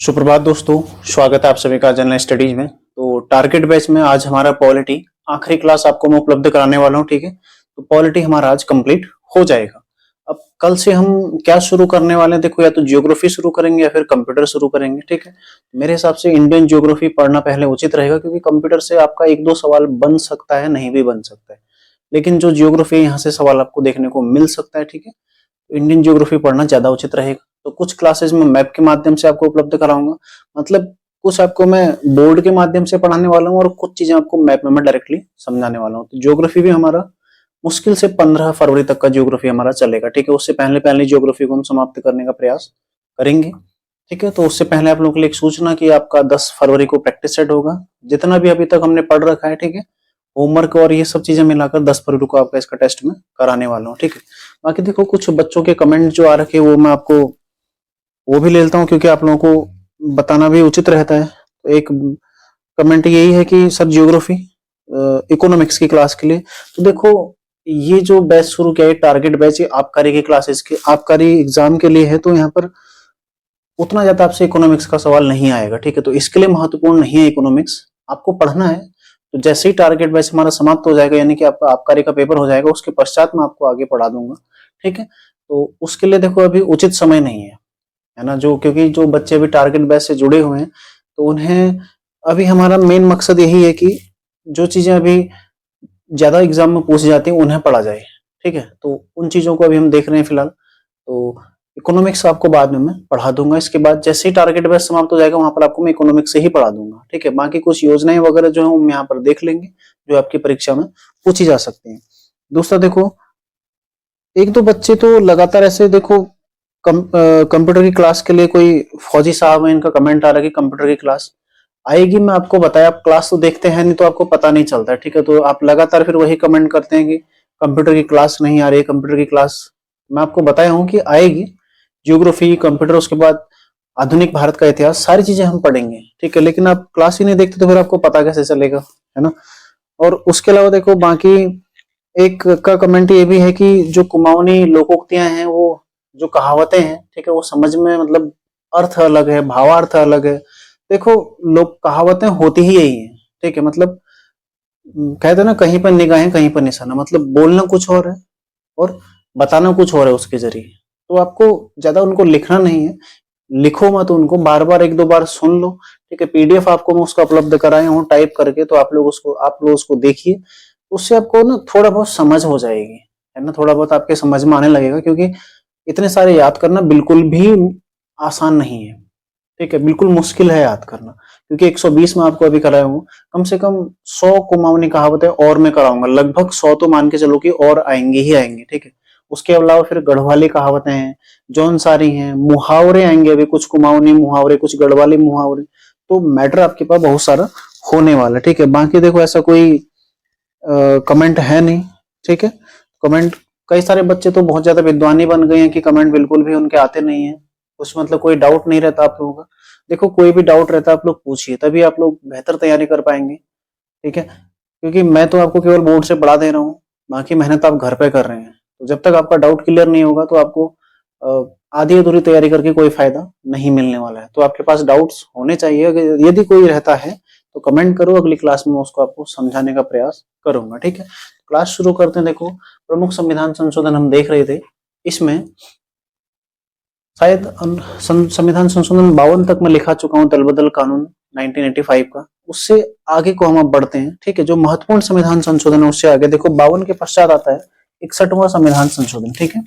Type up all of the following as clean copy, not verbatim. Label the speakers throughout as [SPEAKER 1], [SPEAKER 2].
[SPEAKER 1] सुप्रभात दोस्तों, स्वागत है आप सभी का जनरल स्टडीज में। तो टारगेट बैच में आज हमारा पॉलिटी आखिरी क्लास आपको मैं उपलब्ध कराने वाला हूं। ठीक है, तो पॉलिटी हमारा आज कंप्लीट हो जाएगा। अब कल से हम क्या शुरू करने वाले हैं, देखो, या तो ज्योग्राफी शुरू करेंगे या फिर कंप्यूटर शुरू करेंगे। ठीक है, मेरे हिसाब से इंडियन ज्योग्राफी पढ़ना पहले उचित रहेगा, क्योंकि कंप्यूटर से आपका एक दो सवाल बन सकता है, नहीं भी बन सकता है, लेकिन जो ज्योग्राफी है यहाँ से सवाल आपको देखने को मिल सकता है। ठीक है, इंडियन ज्योग्राफी पढ़ना ज्यादा उचित रहेगा। तो कुछ क्लासेस में मैप के माध्यम से आपको उपलब्ध कराऊंगा, मतलब कुछ आपको मैं बोर्ड के माध्यम से पढ़ाने वाला हूँ और कुछ चीजें आपको मैप में मैं डायरेक्टली समझाने वाला हूँ। तो ज्योग्राफी भी हमारा मुश्किल से 15 फरवरी तक का ज्योग्राफी हमारा चलेगा। ठीक है, उससे पहले पहले ज्योग्राफी को हम समाप्त करने का प्रयास करेंगे। ठीक है, तो उससे पहले आप लोगों के लिए एक सूचना कि आपका 10 फरवरी को प्रैक्टिस सेट होगा, जितना भी अभी तक हमने पढ़ रखा है। ठीक है, होमवर्क और ये सब चीजें मिलाकर 10 फरवरी को आपका इसका टेस्ट में कराने वाला हूँ। ठीक है, बाकी देखो, कुछ बच्चों के कमेंट जो आ रखे हैं वो मैं आपको वो भी ले लेता हूँ, क्योंकि आप लोगों को बताना भी उचित रहता है। तो एक कमेंट यही है कि सर ज्योग्राफी इकोनॉमिक्स की क्लास के लिए, तो देखो, ये जो बैच शुरू किया है टारगेट बैच, आबकारी की क्लासेस के आबकारी एग्जाम के लिए है, तो यहाँ पर उतना ज्यादा आपसे इकोनॉमिक्स का सवाल नहीं आएगा। ठीक है, तो इसके लिए महत्वपूर्ण नहीं है इकोनॉमिक्स, आपको पढ़ना है। तो जैसे ही टारगेट बैच हमारा समाप्त हो जाएगा, यानी कि आपका आबकारी का पेपर हो जाएगा, उसके पश्चात मैं आपको आगे पढ़ा दूंगा। ठीक है, तो उसके लिए देखो अभी उचित समय नहीं है ना, जो क्योंकि जो बच्चे अभी टारगेट बैच से जुड़े हुए हैं, तो उन्हें अभी हमारा मेन मकसद यही है कि जो चीजें अभी ज्यादा एग्जाम में पूछी जाती हैं उन्हें पढ़ा जाए। ठीक है, तो उन चीजों को अभी हम देख रहे हैं फिलहाल। तो इकोनॉमिक्स आपको बाद में मैं पढ़ा दूंगा, इसके बाद जैसे ही टारगेट बैच समाप्त हो जाएगा वहां पर आपको मैं इकोनॉमिक्स से ही पढ़ा दूंगा। ठीक है, बाकी कुछ योजनाएं वगैरह जो है हम यहाँ पर देख लेंगे, जो आपकी परीक्षा में पूछी जा सकती है। दूसरा देखो, एक दो बच्चे तो लगातार ऐसे देखो कंप्यूटर की क्लास के लिए, कोई फौजी साहब है, इनका कमेंट आ रहा है कि कंप्यूटर की क्लास आएगी। मैं आपको बताया, आप क्लास तो देखते हैं नहीं, तो आपको पता नहीं चलता है। ठीक है, तो आप लगातार फिर वही कमेंट करते हैं कि कंप्यूटर की क्लास नहीं आ रही, कंप्यूटर की क्लास। मैं आपको बताया हूँ कि आएगी, ज्योग्राफी, कंप्यूटर, उसके बाद आधुनिक भारत का इतिहास, सारी चीजें हम पढ़ेंगे। ठीक है, लेकिन आप क्लास ही नहीं देखते तो फिर आपको पता कैसे चलेगा, है ना। और उसके अलावा देखो, बाकी एक का कमेंट ये भी है कि जो कुमाऊनी लोकोक्तियां हैं, वो जो कहावतें हैं, ठीक है, वो समझ में मतलब अर्थ अलग है, भावार्थ अलग है। देखो, लोग कहावतें होती ही यही है। ठीक है, मतलब कहते हैं ना, कहीं पर निगाहें कहीं पर निशाना, मतलब बोलना कुछ और है और बताना कुछ और है उसके जरिए। तो आपको ज्यादा उनको लिखना नहीं है, लिखो मत उनको, बार बार एक दो बार सुन लो। ठीक है, पीडीएफ आपको मैं उसका उपलब्ध कराया हूँ टाइप करके, तो आप लोग उसको देखिए, उससे आपको ना थोड़ा बहुत समझ हो जाएगी, है ना, थोड़ा बहुत आपके समझ में आने लगेगा, क्योंकि इतने सारे याद करना बिल्कुल भी आसान नहीं है। ठीक है, बिल्कुल मुश्किल है याद करना, क्योंकि 120 में आपको अभी कराया हूँ, कम से कम 100 कुमाऊनी कहावतें और मैं कराऊंगा, लगभग 100 तो मान के चलो कि और आएंगे ही आएंगे। ठीक है, उसके अलावा फिर गढ़वाली कहावतें हैं, जौनसारी हैं, मुहावरे आएंगे, अभी कुछ कुमाऊनी मुहावरे, कुछ गढ़वाली मुहावरे। तो मैटर आपके पास बहुत सारा होने वाला है। ठीक है, बाकी देखो, ऐसा कोई कमेंट है नहीं। ठीक है, कमेंट, कई सारे बच्चे तो बहुत ज्यादा विद्वानी बन गए हैं कि कमेंट बिल्कुल भी उनके आते नहीं है, कुछ मतलब कोई डाउट नहीं रहता आप लोगों का। देखो, कोई भी डाउट रहता है आप लोग पूछिए, तभी आप लोग बेहतर तैयारी कर पाएंगे। ठीक है, क्योंकि मैं तो आपको केवल बोर्ड से पढ़ा दे रहा हूँ, बाकी मेहनत आप घर पे कर रहे हैं। तो जब तक आपका डाउट क्लियर नहीं होगा, तो आपको आधी अधूरी तैयारी करके कोई फायदा नहीं मिलने वाला है। तो आपके पास डाउट्स होने चाहिए, यदि कोई रहता है तो कमेंट करो, अगली क्लास में उसको आपको समझाने का प्रयास करूंगा। ठीक है, क्लास शुरू करते हैं। देखो, प्रमुख संविधान संशोधन हम देख रहे थे, इसमें शायद संविधान संशोधन 52 तक मैं लिखा चुका हूँ, दल बदल कानून 1985 का, उससे आगे को हम अब बढ़ते हैं। ठीक है, जो महत्वपूर्ण संविधान संशोधन है उससे आगे देखो, 52 के पश्चात आता है 61वां संविधान संशोधन। ठीक है,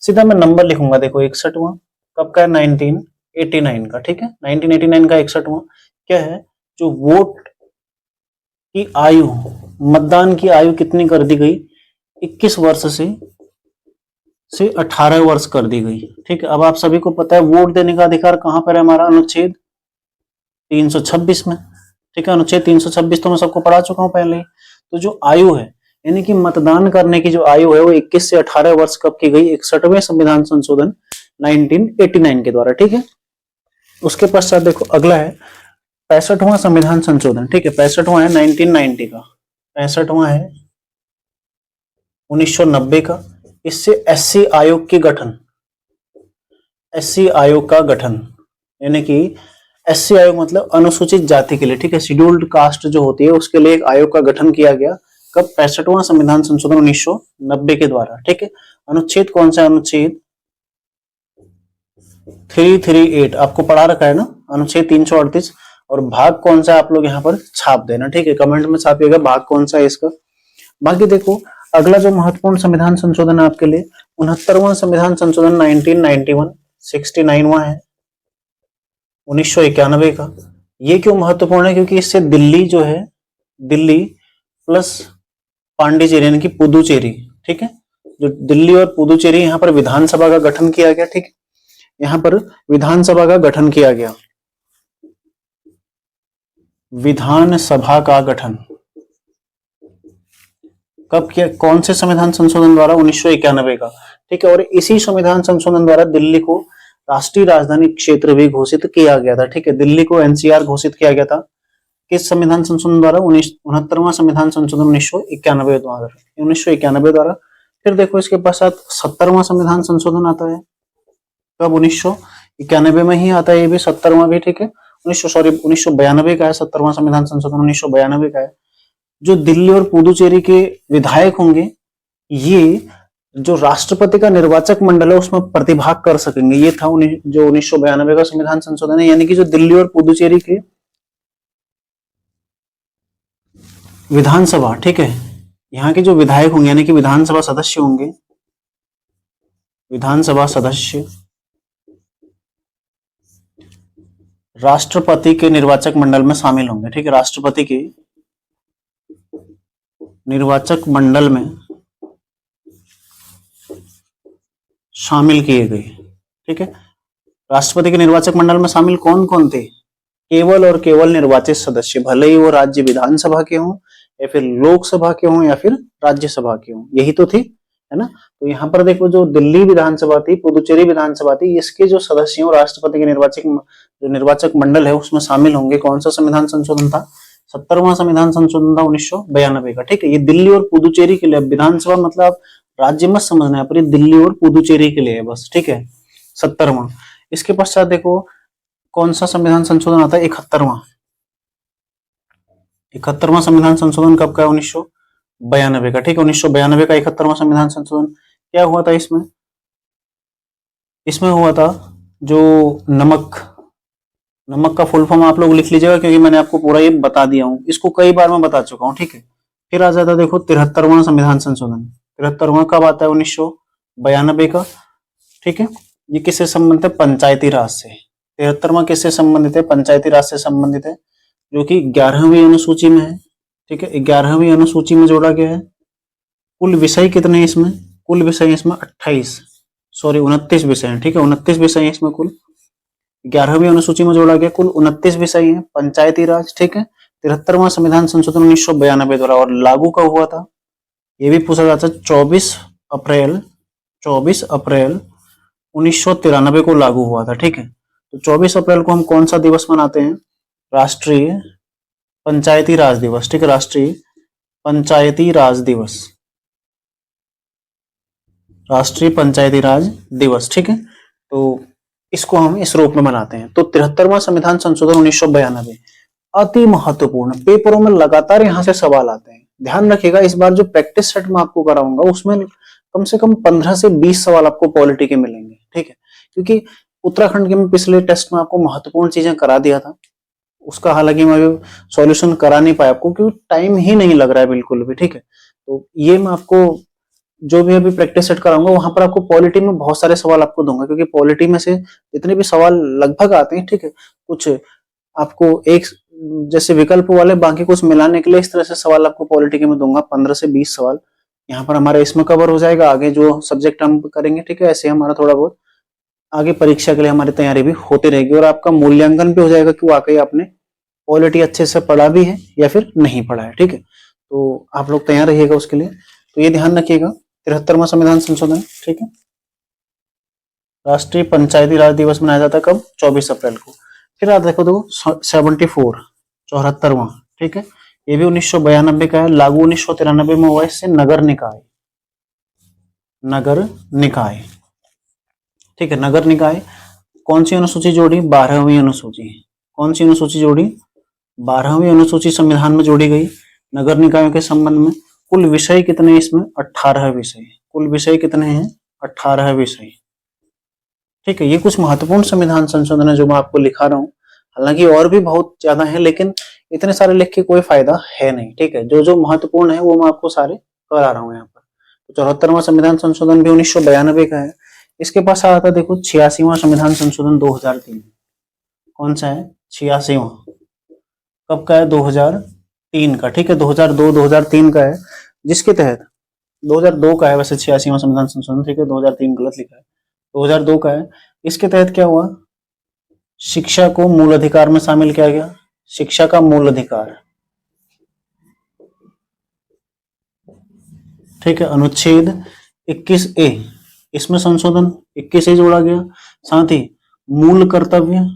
[SPEAKER 1] सीधा मैं नंबर लिखूंगा, देखो 61वां कब का है, 1989 का। ठीक है, 1989 का 61वां क्या है, जो वोट की आयु, मतदान की आयु कितनी कर दी गई, 21 वर्ष से 18 वर्ष कर दी गई। ठीक है, अब आप सभी को पता है वोट देने का अधिकार कहां पर है हमारा, अनुच्छेद 326 में। ठीक है, अनुच्छेद 326 तो मैं सबको पढ़ा चुका हूं पहले ही। तो जो आयु है, यानी कि मतदान करने की जो आयु है, वो 21 से 18 वर्ष कब की गई, 61वें संविधान संशोधन 1989 के द्वारा। ठीक है, उसके पश्चात देखो अगला है 65वां संविधान संशोधन। ठीक है, 65वां है 1990 का, 65वां है 1990 का। इससे एससी आयोग की गठन, एससी आयोग का गठन, यानी कि SC आयोग मतलब अनुसूचित जाति के लिए, ठीक है, शेड्यूल्ड कास्ट जो होती है उसके लिए एक आयोग का गठन किया गया। कब? 65वां संविधान संशोधन 1990 के द्वारा, ठीक है। अनुच्छेद कौन सा? अनुच्छेद 338 आपको पढ़ा रखा है ना, अनुच्छेद 338। और भाग कौन सा आप लोग यहाँ पर छाप देना, ठीक है, कमेंट में छापिएगा भाग कौन सा है इसका। बाकी देखो अगला जो महत्वपूर्ण संविधान संशोधन है आपके लिए 69वां संविधान संशोधन 1991, 69वां है 1991 का। ये क्यों महत्वपूर्ण है? क्योंकि इससे दिल्ली जो है, दिल्ली प्लस पांडिचेरी यानी कि पुदुचेरी, ठीक है, जो दिल्ली और पुदुचेरी यहाँ पर विधानसभा का गठन किया गया, ठीक है, यहाँ पर विधानसभा का गठन किया गया, विधानसभा का गठन कब किया? कौन से संविधान संशोधन द्वारा? 1991 का, ठीक है। और इसी संविधान संशोधन द्वारा दिल्ली को राष्ट्रीय राजधानी क्षेत्र भी घोषित किया गया था, ठीक है, दिल्ली को NCR घोषित किया गया था किस संविधान संशोधन द्वारा? 69वां संविधान संशोधन 1991 द्वारा। फिर देखो इसके पश्चात 70वां संविधान संशोधन आता है, कब? 1991 में ही आता है, ये भी 70वां भी, ठीक है, 1992 का है 70वां संविधान संशोधन, 1992 का है। जो दिल्ली और पुदुचेरी के विधायक होंगे ये जो राष्ट्रपति का निर्वाचक मंडल है उसमें प्रतिभाग कर सकेंगे। ये था जो 1992 का संविधान संशोधन है, यानी कि जो दिल्ली और पुदुचेरी के विधानसभा, ठीक है, यहाँ के जो विधायक होंगे यानी कि विधानसभा सदस्य होंगे, विधानसभा सदस्य राष्ट्रपति के निर्वाचक मंडल में शामिल होंगे, ठीक है, राष्ट्रपति के निर्वाचक मंडल में शामिल किए गए, ठीक है। राष्ट्रपति के निर्वाचक मंडल में शामिल कौन कौन थे? केवल और केवल निर्वाचित सदस्य, भले ही वो राज्य विधानसभा के हों या फिर लोकसभा के हों या फिर राज्यसभा के हों, यही तो थी, है ना। तो यहाँ पर देखो जो दिल्ली विधानसभा थी, पुदुचेरी विधानसभा थी, इसके जो सदस्य हैं राष्ट्रपति के निर्वाचक मंडल है उसमें शामिल होंगे। कौन सा संविधान संशोधन था? 70वां संविधान संशोधन था 1992 का, ठीक है। ये दिल्ली और पुदुचेरी के लिए, विधानसभा मतलब राज्य मत समझना है, पर ये दिल्ली और पुदुचेरी के लिए है बस, ठीक है, 70वां। इसके पश्चात देखो कौन सा संविधान संशोधन आता है? 71वां संविधान संशोधन कब का है? 1992 का, ठीक है, 1992 का 71वां संविधान संशोधन। क्या हुआ था इसमें? इसमें हुआ था जो नमक का फुल फॉर्म आप लोग लिख लीजिएगा क्योंकि मैंने आपको पूरा ये बता दिया हूं, इसको कई बार मैं बता चुका हूं, ठीक है। फिर आ जाता देखो 73वां संविधान संशोधन। 73वां कब आता है? 1992 का, ठीक है। ये किससे संबंधित है? पंचायती राज से। 73वां किससे संबंधित है? पंचायती राज से संबंधित है, जो कि 11वीं अनुसूची में है, ठीक है, 11वीं अनुसूची में जोड़ा गया है। कुल विषय कितने हैं इसमें? कुल विषय इसमें 29 विषय हैं, ठीक है, 29 विषय हैं इसमें कुल। 11वीं अनुसूची में जोड़ा गया, कुल 29 विषय हैं पंचायती राज, ठीक है। 73वां संविधान संशोधन 1992 द्वारा, और लागू कब हुआ था? ये भी पूछा जाता है। 24 अप्रैल 1993 को लागू हुआ था, ठीक है। तो 24 अप्रैल को हम कौन सा दिवस मनाते हैं? राष्ट्रीय पंचायती राज दिवस, ठीक है, राष्ट्रीय पंचायती राज दिवस, राष्ट्रीय पंचायती राज दिवस, ठीक है। तो इसको हम इस रूप में मनाते हैं। तो 73वां संविधान संशोधन 1992 अति महत्वपूर्ण, पेपरों में लगातार यहां से सवाल आते हैं, ध्यान रखिएगा। इस बार जो प्रैक्टिस सेट में आपको कराऊंगा उसमें कम से कम 15 से 20 सवाल आपको पॉलिटी के मिलेंगे, ठीक है, क्योंकि उत्तराखंड के में पिछले टेस्ट में आपको महत्वपूर्ण चीजें करा दिया था, उसका हालांकि मैं सॉल्यूशन करा नहीं पाया आपको क्योंकि टाइम ही नहीं लग रहा है बिल्कुल भी, ठीक है। तो ये मैं आपको जो भी अभी प्रैक्टिस सेट कराऊंगा वहां पर आपको पॉलिटी में बहुत सारे सवाल आपको दूंगा, क्योंकि पॉलिटी में से जितने भी सवाल लगभग आते हैं, ठीक है, कुछ आपको एक जैसे विकल्प वाले, बाकी कुछ मिलाने के लिए इस तरह से सवाल आपको पॉलिटी में दूंगा। 15 से 20 सवाल यहाँ पर हमारे इसमें कवर हो जाएगा। आगे जो सब्जेक्ट हम करेंगे, ठीक है, ऐसे हमारा थोड़ा बहुत आगे परीक्षा के लिए हमारी तैयारी भी होती रहेगी और आपका मूल्यांकन भी हो जाएगा कि वाकई आपने पॉलिटी अच्छे से पढ़ा भी है या फिर नहीं पढ़ा है, ठीक है। तो आप लोग तैयार रहिएगा उसके लिए। तो ये ध्यान रखिएगा 73वां संविधान संशोधन, ठीक है। राष्ट्रीय पंचायती राज दिवस मनाया जाता है कब? 24 अप्रैल को। फिर आप देखो 74वां, ठीक है, ये भी 1992 का है, लागू 1993 में हुआ। इससे नगर निकाय, ठीक है, नगर निकाय कौन सी अनुसूची जोड़ी? 12वीं अनुसूची। कौन सी अनुसूची जोड़ी? 12वीं अनुसूची संविधान में जोड़ी गई नगर निकायों के संबंध में। कुल विषय कितने इसमें? 18 विषय। कुल विषय कितने हैं? 18 विषय। ठीक है, ये कुछ महत्वपूर्ण संविधान संशोधन है जो मैं आपको लिखा रहा हूँ। हालांकि और भी बहुत ज्यादा है, लेकिन इतने सारे लिख के कोई फायदा है नहीं। ठीक है, जो जो महत्वपूर्ण है वो मैं आपको सारे करा रहा हूँ यहाँ पर। तो 74वां संविधान संशोधन भी 1992 का है। इसके पास आता है देखो 86वां संविधान संशोधन 2003। कौन सा है? 86वां। कब का है? 2003 का। ठीक है, 2002-2003 का है, जिसके तहत 2002 का है वैसे 86वां संविधान संशोधन। ठीक है, 2003 गलत लिखा है, 2002 का है। इसके तहत क्या हुआ? शिक्षा को मूल अधिकार में शामिल किया गया। शिक्षा का मूल अधिकार। ठीक है, अनुच्छेद 21A, इसमें संशोधन 21A जोड़ा गया। साथ ही मूल कर्तव्य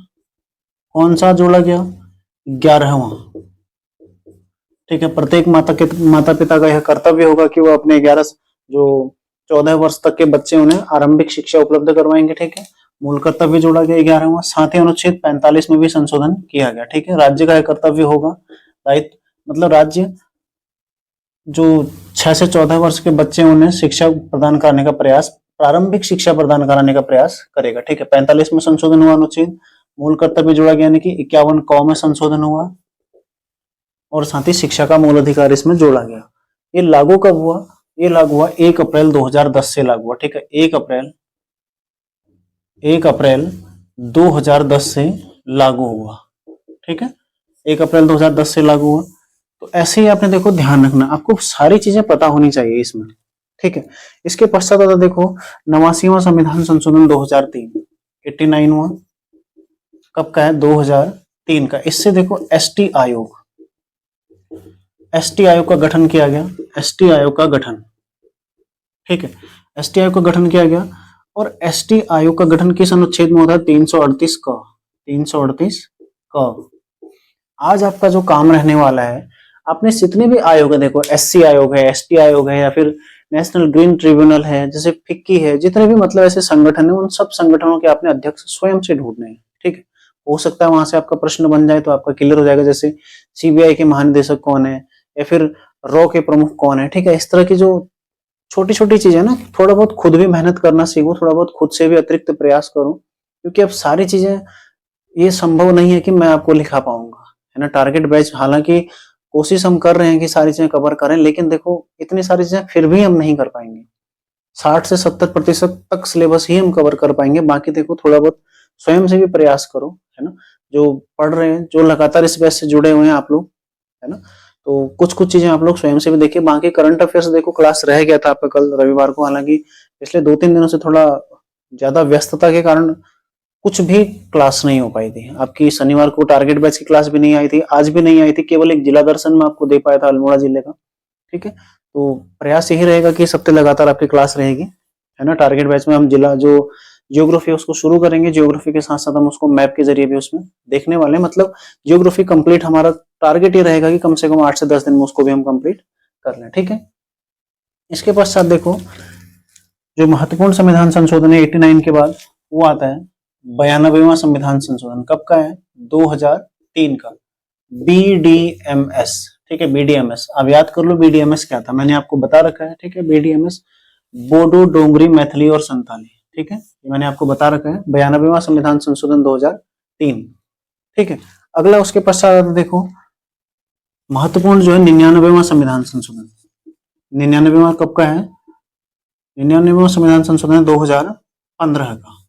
[SPEAKER 1] कौन सा जोड़ा गया? 11वां। ठीक है, प्रत्येक माता पिता का यह कर्तव्य होगा कि वो अपने 14 वर्ष तक के बच्चे उन्हें आरंभिक शिक्षा उपलब्ध करवाएंगे। ठीक है, मूल कर्तव्य जोड़ा गया 11वां। साथ ही अनुच्छेद 45 में भी संशोधन किया गया। ठीक है, राज्य का यह कर्तव्य होगा, दायित्व, मतलब राज्य जो 6 से 14 वर्ष के बच्चे उन्हें शिक्षा प्रदान करने का प्रयास, प्रारंभिक शिक्षा प्रदान कराने का प्रयास करेगा। ठीक है, 45 में संशोधन हुआ अनुच्छेद। मूल कर्तव्य जोड़ा गया, यानी कि 51 क में संशोधन हुआ, और साथ ही शिक्षा का मूल अधिकार इसमें जोड़ा गया। ये लागू कब हुआ? ये लागू हुआ 1 अप्रैल 2010 से लागू हुआ। ठीक है, 1 अप्रैल 2010 से लागू हुआ। ठीक है, 1 अप्रैल 2010 से लागू हुआ। तो ऐसे ही आपने देखो ध्यान रखना, आपको सारी चीजें पता होनी चाहिए इसमें। ठीक है, इसके पश्चात आता देखो 89वां संविधान संशोधन 2003, 89वां कब का है? 2003 का। इससे देखो एसटी आयोग का गठन किया गया। एसटी आयोग का गठन, ठीक है, एसटी आयोग का गठन किया गया। और एसटी आयोग का गठन किस अनुच्छेद में होता है? 338 का। 338 का। आज आपका जो काम रहने वाला है, आपने जितने भी आयोग है, देखो एससी आयोग है, एसटी आयोग है, या फिर नेशनल ग्रीन ट्रिब्यूनल है, जैसे फिक्की है, जितने भी मतलब ऐसे संगठन है, उन सब संगठनों के आपने अध्यक्ष स्वयं से ढूंढने हैं। ठीक है, हो सकता है वहां से आपका प्रश्न बन जाए तो आपका क्लियर हो जाएगा। जैसे सीबीआई के महानिदेशक कौन है, या फिर रॉ के प्रमुख कौन है। ठीक है, इस तरह की जो छोटी छोटी चीजें ना, थोड़ा बहुत खुद भी मेहनत करना सीखो, थोड़ा बहुत खुद से भी अतिरिक्त प्रयास करो, क्योंकि अब सारी चीजें ये संभव नहीं है कि मैं आपको लिखा पाऊंगा, है ना। टारगेट बैच, हालांकि कोशिश हम कर रहे हैं कि सारी चीजें कवर करें, लेकिन देखो इतनी सारी चीजें फिर भी हम नहीं कर पाएंगे। 60 से 70% तक सिलेबस ही हम कवर कर पाएंगे। बाकी देखो थोड़ा बहुत स्वयं से भी प्रयास करो, है ना। जो पढ़ रहे हैं, जो लगातार इस बैच से जुड़े हुए हैं आप लोग, है ना, तो कुछ कुछ चीजें आप लोग स्वयं से भी देखिए। बाकी करंट अफेयर्स देखो क्लास रह गया था आपका कल रविवार को, हालांकि पिछले 2-3 दिनों से थोड़ा ज्यादा व्यस्तता के कारण कुछ भी क्लास नहीं हो पाई थी। आपकी शनिवार को टारगेट बैच की क्लास भी नहीं आई थी, आज भी नहीं आई थी, केवल एक जिला दर्शन में आपको दे पाया था अल्मोड़ा जिले का। ठीक है, तो प्रयास यही रहेगा कि इस हफ्ते लगातार आपकी क्लास रहेगी, है ना। टारगेट बैच में हम जिला जो जियोग्राफी है उसको शुरू करेंगे, जियोग्राफी के साथ साथ हम उसको मैप के जरिए भी उसमें देखने वाले हैं। मतलब जियोग्राफी कंप्लीट, हमारा टारगेट ये रहेगा कि कम से कम 8 से 10 दिन में उसको भी हम कंप्लीट कर लें। ठीक है, इसके पश्चात देखो जो महत्वपूर्ण संविधान संशोधन है 89 के बाद, वो आता है 92वां संविधान संशोधन। कब का है? 2003 का। BDMS। ठीक है, BDMS आप याद कर लो, BDMS क्या था, मैंने आपको बता रखा है। ठीक है, BDMS बोडो, डोंगरी, मैथिली और संताली। ठीक है, ये मैंने आपको बता रखा है। 92वां संविधान संशोधन 2003। ठीक है, अगला उसके पश्चात देखो महत्वपूर्ण जो है 99वां संविधान संशोधन। 99वां कब का है? 99वां संविधान संशोधन 2015 का।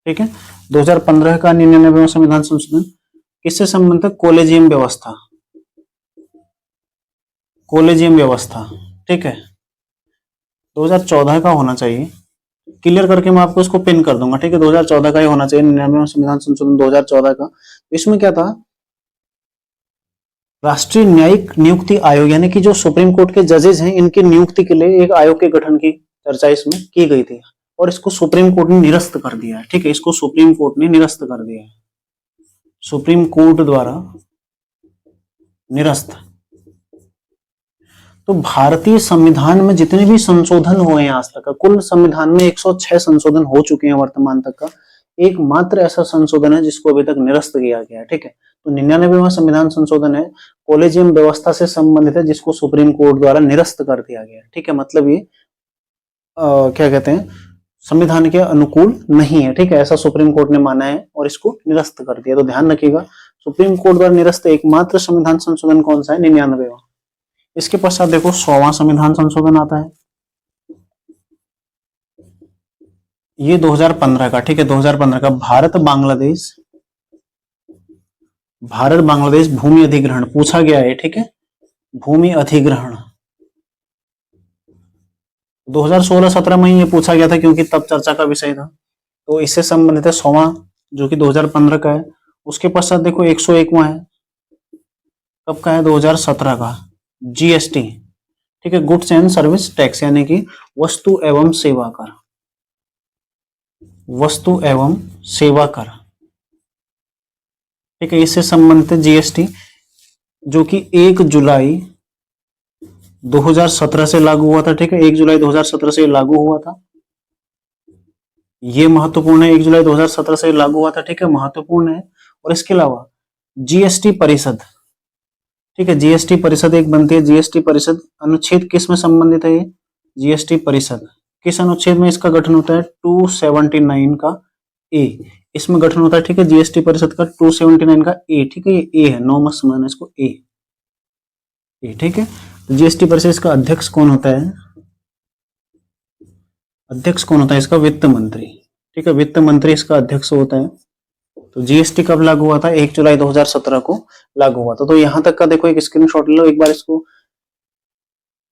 [SPEAKER 1] ठीक है, 2015 का 99वां संविधान संशोधन किससे संबंधित है? कॉलेजियम व्यवस्था। कॉलेजियम व्यवस्था, ठीक है, 2014 का होना चाहिए। क्लियर करके मैं आपको इसको पिन कर दूंगा। ठीक है, 2014 का ही होना चाहिए, 99वां संविधान संशोधन 2014 का। इसमें क्या था? राष्ट्रीय न्यायिक नियुक्ति आयोग, यानी कि जो सुप्रीम कोर्ट के जजेस हैं, इनकी नियुक्ति के लिए एक आयोग के गठन की चर्चा इसमें की गई थी, और इसको सुप्रीम कोर्ट ने निरस्त कर दिया है। ठीक है, इसको सुप्रीम कोर्ट ने निरस्त कर दिया है, सुप्रीम कोर्ट द्वारा निरस्त। तो भारतीय संविधान में जितने भी संशोधन हुए हैं आज तक, कुल संविधान में 106 संशोधन हो चुके हैं वर्तमान तक का। एकमात्र ऐसा संशोधन है जिसको अभी तक निरस्त किया गया है, ठीक है। तो 99वां संविधान संशोधन है, कॉलेजियम व्यवस्था से संबंधित है, जिसको सुप्रीम कोर्ट द्वारा निरस्त कर दिया गया है, ठीक है। मतलब ये क्या कहते हैं, संविधान के अनुकूल नहीं है, ठीक है, ऐसा सुप्रीम कोर्ट ने माना है और इसको निरस्त कर दिया। तो ध्यान रखिएगा, सुप्रीम कोर्ट द्वारा निरस्त एकमात्र संविधान संशोधन कौन सा है, 99वां। इसके पश्चात देखो 100वां संविधान संशोधन आता है, ये 2015 का, ठीक है, 2015 का भारत बांग्लादेश भूमि अधिग्रहण पूछा गया है, ठीक है, भूमि अधिग्रहण 2016-17 में ये पूछा गया था क्योंकि तब चर्चा का विषय था। तो इससे संबंधित है 100वां, जो कि 2015 का है। उसके पश्चात देखो 101वां है, कब का है, 2017 का, जीएसटी, ठीक है, गुड्स एंड सर्विस टैक्स, यानी कि वस्तु एवं सेवा कर, वस्तु एवं सेवा कर, ठीक है, इससे संबंधित जीएसटी, जो कि 1 जुलाई 2017 से लागू हुआ था, ठीक है, 1 जुलाई 2017 से लागू हुआ था। ये महत्वपूर्ण है, 1 जुलाई 2017 से लागू हुआ था, ठीक है, महत्वपूर्ण है। और इसके अलावा जीएसटी परिषद, ठीक है, जीएसटी परिषद एक बनती है, जीएसटी परिषद अनुच्छेद किस में संबंधित है, ये जीएसटी परिषद किस अनुच्छेद में इसका गठन होता है, 279 का ए, इसमें गठन होता है, ठीक है, जीएसटी परिषद का 279 का ए, ठीक है, ये ए है, 9 मत समझना इसको, ए, ठीक है। तो जीएसटी परिषद इसका अध्यक्ष कौन होता है, अध्यक्ष कौन होता है इसका, वित्त मंत्री, ठीक है, वित्त मंत्री इसका अध्यक्ष होता है। तो जीएसटी कब लागू हुआ था, 1 जुलाई 2017 को लागू हुआ था। तो यहां तक का देखो एक स्क्रीनशॉट लो, एक बार इसको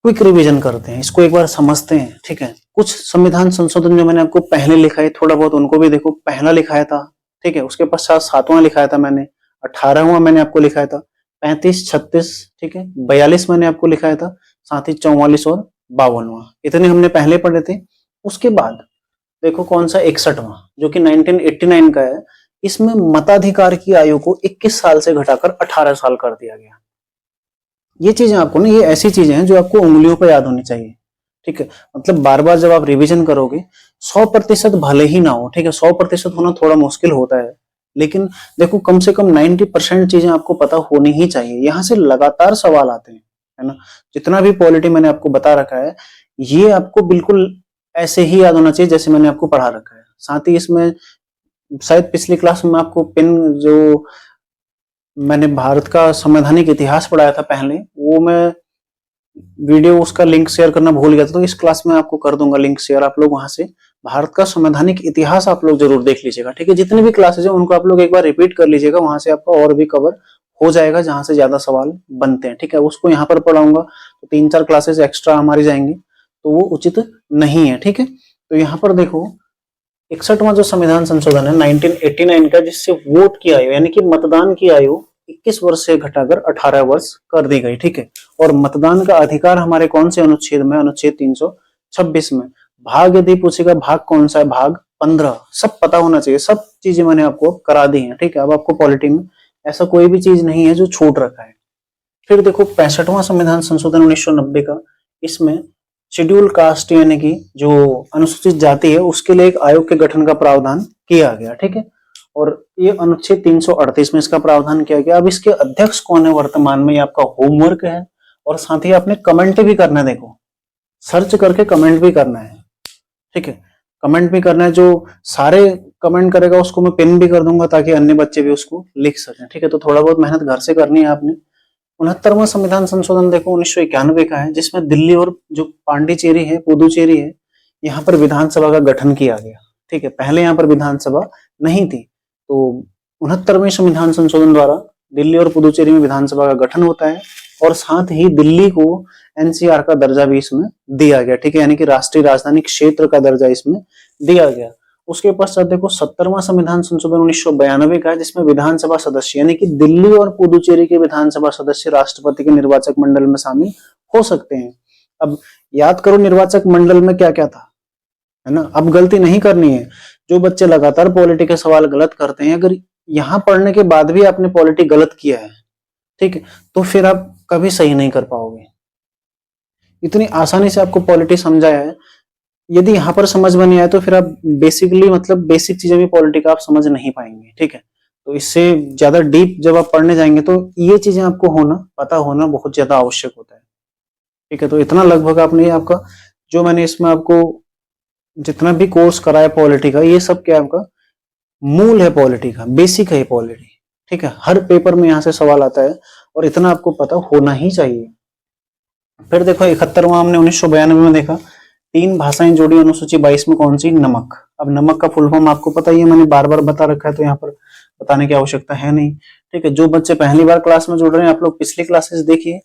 [SPEAKER 1] क्विक रिवीजन करते हैं, इसको एक बार समझते हैं, ठीक है। कुछ संविधान संशोधन जो मैंने आपको पहले लिखा है, थोड़ा बहुत उनको भी देखो, पहला लिखाया था, ठीक है, उसके पश्चात 7वां लिखाया था मैंने, 18वां मैंने आपको लिखाया था, 35, 36, ठीक है, 42 मैंने आपको लिखाया था, साथ ही 44 और 52वां, इतने हमने पहले पढ़े थे। उसके बाद देखो कौन सा 61वां, जो कि 1989 का है, इसमें मताधिकार की आयु को 21 साल से घटाकर 18 साल कर दिया गया। ये चीजें आपको ना, ये ऐसी चीजें हैं जो आपको उंगलियों पर याद होनी चाहिए, ठीक है। मतलब बार बार जब आप रिवीजन करोगे, 100% भले ही ना हो, ठीक है, 100% होना थोड़ा मुश्किल होता है, लेकिन देखो कम से कम 90% चीजें आपको पता होनी ही चाहिए। यहाँ से लगातार सवाल आते हैं, है ना। जितना भी पॉलिटी मैंने आपको बता रखा है, ये आपको बिल्कुल ऐसे ही याद होना चाहिए जैसे मैंने आपको पढ़ा रखा है। साथ ही इसमें शायद पिछली क्लास में आपको जो मैंने भारत का संवैधानिक इतिहास पढ़ाया था पहले, वो मैं वीडियो उसका लिंक शेयर करना भूल गया था, तो इस क्लास में आपको कर दूंगा लिंक शेयर, आप लोग वहां से भारत का संवैधानिक इतिहास आप लोग जरूर देख लीजिएगा, ठीक है। जितनी भी क्लासेज है उनको आप लोग एक बार रिपीट कर लीजिएगा, वहां से आपका और भी कवर हो जाएगा जहां से ज्यादा सवाल बनते हैं, ठीक है। उसको यहाँ पर पढ़ाऊंगा तो 3-4 क्लासेस एक्स्ट्रा हमारी जाएंगी, तो वो उचित नहीं है, ठीक है। तो यहाँ पर देखो 61वां जो संविधान संशोधन है 1989 का, जिससे वोट की आयु यानी कि मतदान की आयु 21 वर्ष से घटाकर 18 वर्ष कर दी गई, ठीक है। और मतदान का अधिकार हमारे कौन से अनुच्छेद में, अनुच्छेद 326 में। भाग यदि पूछेगा भाग कौन सा है, भाग 15, सब पता होना चाहिए, सब चीजें मैंने आपको करा दी है, ठीक है। अब आपको पॉलिटी में ऐसा कोई भी चीज नहीं है जो छूट रखा है। फिर देखो 65वां संविधान संशोधन 1990 का, इसमें शेड्यूल कास्ट यानी कि जो अनुसूचित जाति है उसके लिए एक आयोग के गठन का प्रावधान किया गया, ठीक है। और ये अनुच्छेद 338 में इसका प्रावधान किया गया। अब इसके अध्यक्ष कौन है वर्तमान में, ये आपका होमवर्क है, और साथ ही आपने कमेंट भी करना है, देखो सर्च करके कमेंट भी करना है, ठीक है, कमेंट भी करना है। जो सारे कमेंट करेगा उसको मैं पिन भी कर दूंगा ताकि अन्य बच्चे भी उसको लिख सकें, ठीक है। तो थोड़ा बहुत मेहनत घर से करनी है आपने। 69वां संविधान संशोधन देखो 1991 का है, जिसमें दिल्ली और जो पांडिचेरी है, पुदुचेरी है, यहाँ पर विधानसभा का गठन किया गया, ठीक है। पहले यहाँ पर विधानसभा नहीं थी, तो 69वें संविधान संशोधन द्वारा दिल्ली और पुदुचेरी में विधानसभा का गठन होता है, और साथ ही दिल्ली को एनसीआर का दर्जा भी इसमें दिया गया, ठीक है, यानी कि राष्ट्रीय राजधानी क्षेत्र का दर्जा इसमें दिया गया। उसके पश्चात देखो 70वां संविधान संशोधन 1992 का है, जिसमें विधानसभा सदस्य यानी कि दिल्ली और पुदुचेरी के विधानसभा सदस्य राष्ट्रपति के निर्वाचक मंडल में शामिल हो सकते हैं। अब याद करो निर्वाचक मंडल में क्या क्या था, है ना। अब गलती नहीं करनी है, जो बच्चे लगातार पॉलिटी के सवाल गलत करते हैं, अगर यहाँ पढ़ने के बाद भी आपने पॉलिटी गलत किया है, ठीक है, तो फिर आप कभी सही नहीं कर पाओगे। इतनी आसानी से आपको पॉलिटी समझाया है, यदि यहाँ पर समझ में नहीं आए तो फिर आप बेसिकली मतलब बेसिक चीजें भी पॉलिटी का आप समझ नहीं पाएंगे, ठीक है। तो इससे ज्यादा डीप जब आप पढ़ने जाएंगे तो ये चीजें आपको पता होना बहुत ज्यादा आवश्यक होता है, ठीक है। तो इतना लगभग आपने आपका जो मैंने इसमें आपको जितना भी कोर्स कराया पॉलिटी का, ये सब क्या आपका मूल है पॉलिटी का, बेसिक है पॉलिटी, ठीक है। हर पेपर में यहाँ से सवाल आता है और इतना आपको पता होना ही चाहिए। फिर देखो 71वां हमने 1992 में देखा, 3 भाषाएं जोड़ी अनुसूची 22 में कौन सी? नमक। अब नमक का फुल फॉर्म आपको पता ही है, मैंने बार बार बता रखा है तो यहाँ पर बताने की आवश्यकता है नहीं, ठीक है। जो बच्चे पहली बार क्लास में जुड़ रहे हैं, आप लोग पिछली क्लासेस देखिए।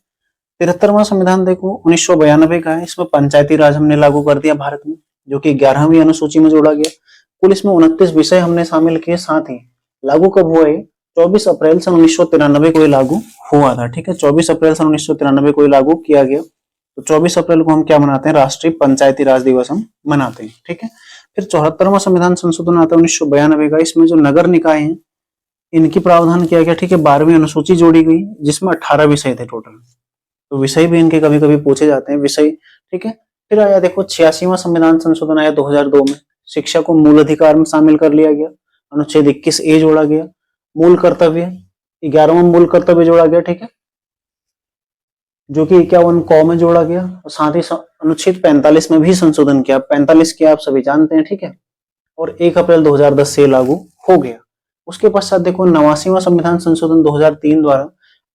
[SPEAKER 1] 73वां संविधान देखो 1992 का है, इसमें पंचायती राज हमने लागू कर दिया भारत में, जो कि 11वीं अनुसूची में जोड़ा गया। कुल इसमें 29 विषय हमने शामिल किए, साथ ही लागू कब हुआ है? 24 अप्रैल सन 1993 को ये लागू हुआ था, ठीक है। 24 अप्रैल सन 1993 को ये लागू किया गया। तो 24 अप्रैल को हम क्या मनाते हैं? राष्ट्रीय पंचायती राज दिवस हम मनाते हैं, ठीक है। फिर 74वां संविधान संशोधन आता है 1992 का, इसमें जो नगर निकाय हैं इनकी प्रावधान किया गया, ठीक है। 12वीं अनुसूची जोड़ी गई जिसमें 18 विषय थे टोटल, तो विषय भी इनके कभी कभी पूछे जाते हैं विषय, ठीक है। फिर आया देखो 86वां संविधान संशोधन आया 2002 में, शिक्षा को मूल अधिकार में शामिल कर लिया गया, अनुच्छेद 21A जोड़ा गया। मूल कर्तव्य 11वां मूल कर्तव्य जोड़ा गया, ठीक है, जो कि 51 क में जोड़ा गया। और साथ ही अनुच्छेद 45 में भी संशोधन किया। 45 क्या आप सभी जानते हैं, ठीक है। और 1 अप्रैल 2010 से लागू हो गया। उसके पश्चात देखो 89वां संविधान संशोधन 2003 द्वारा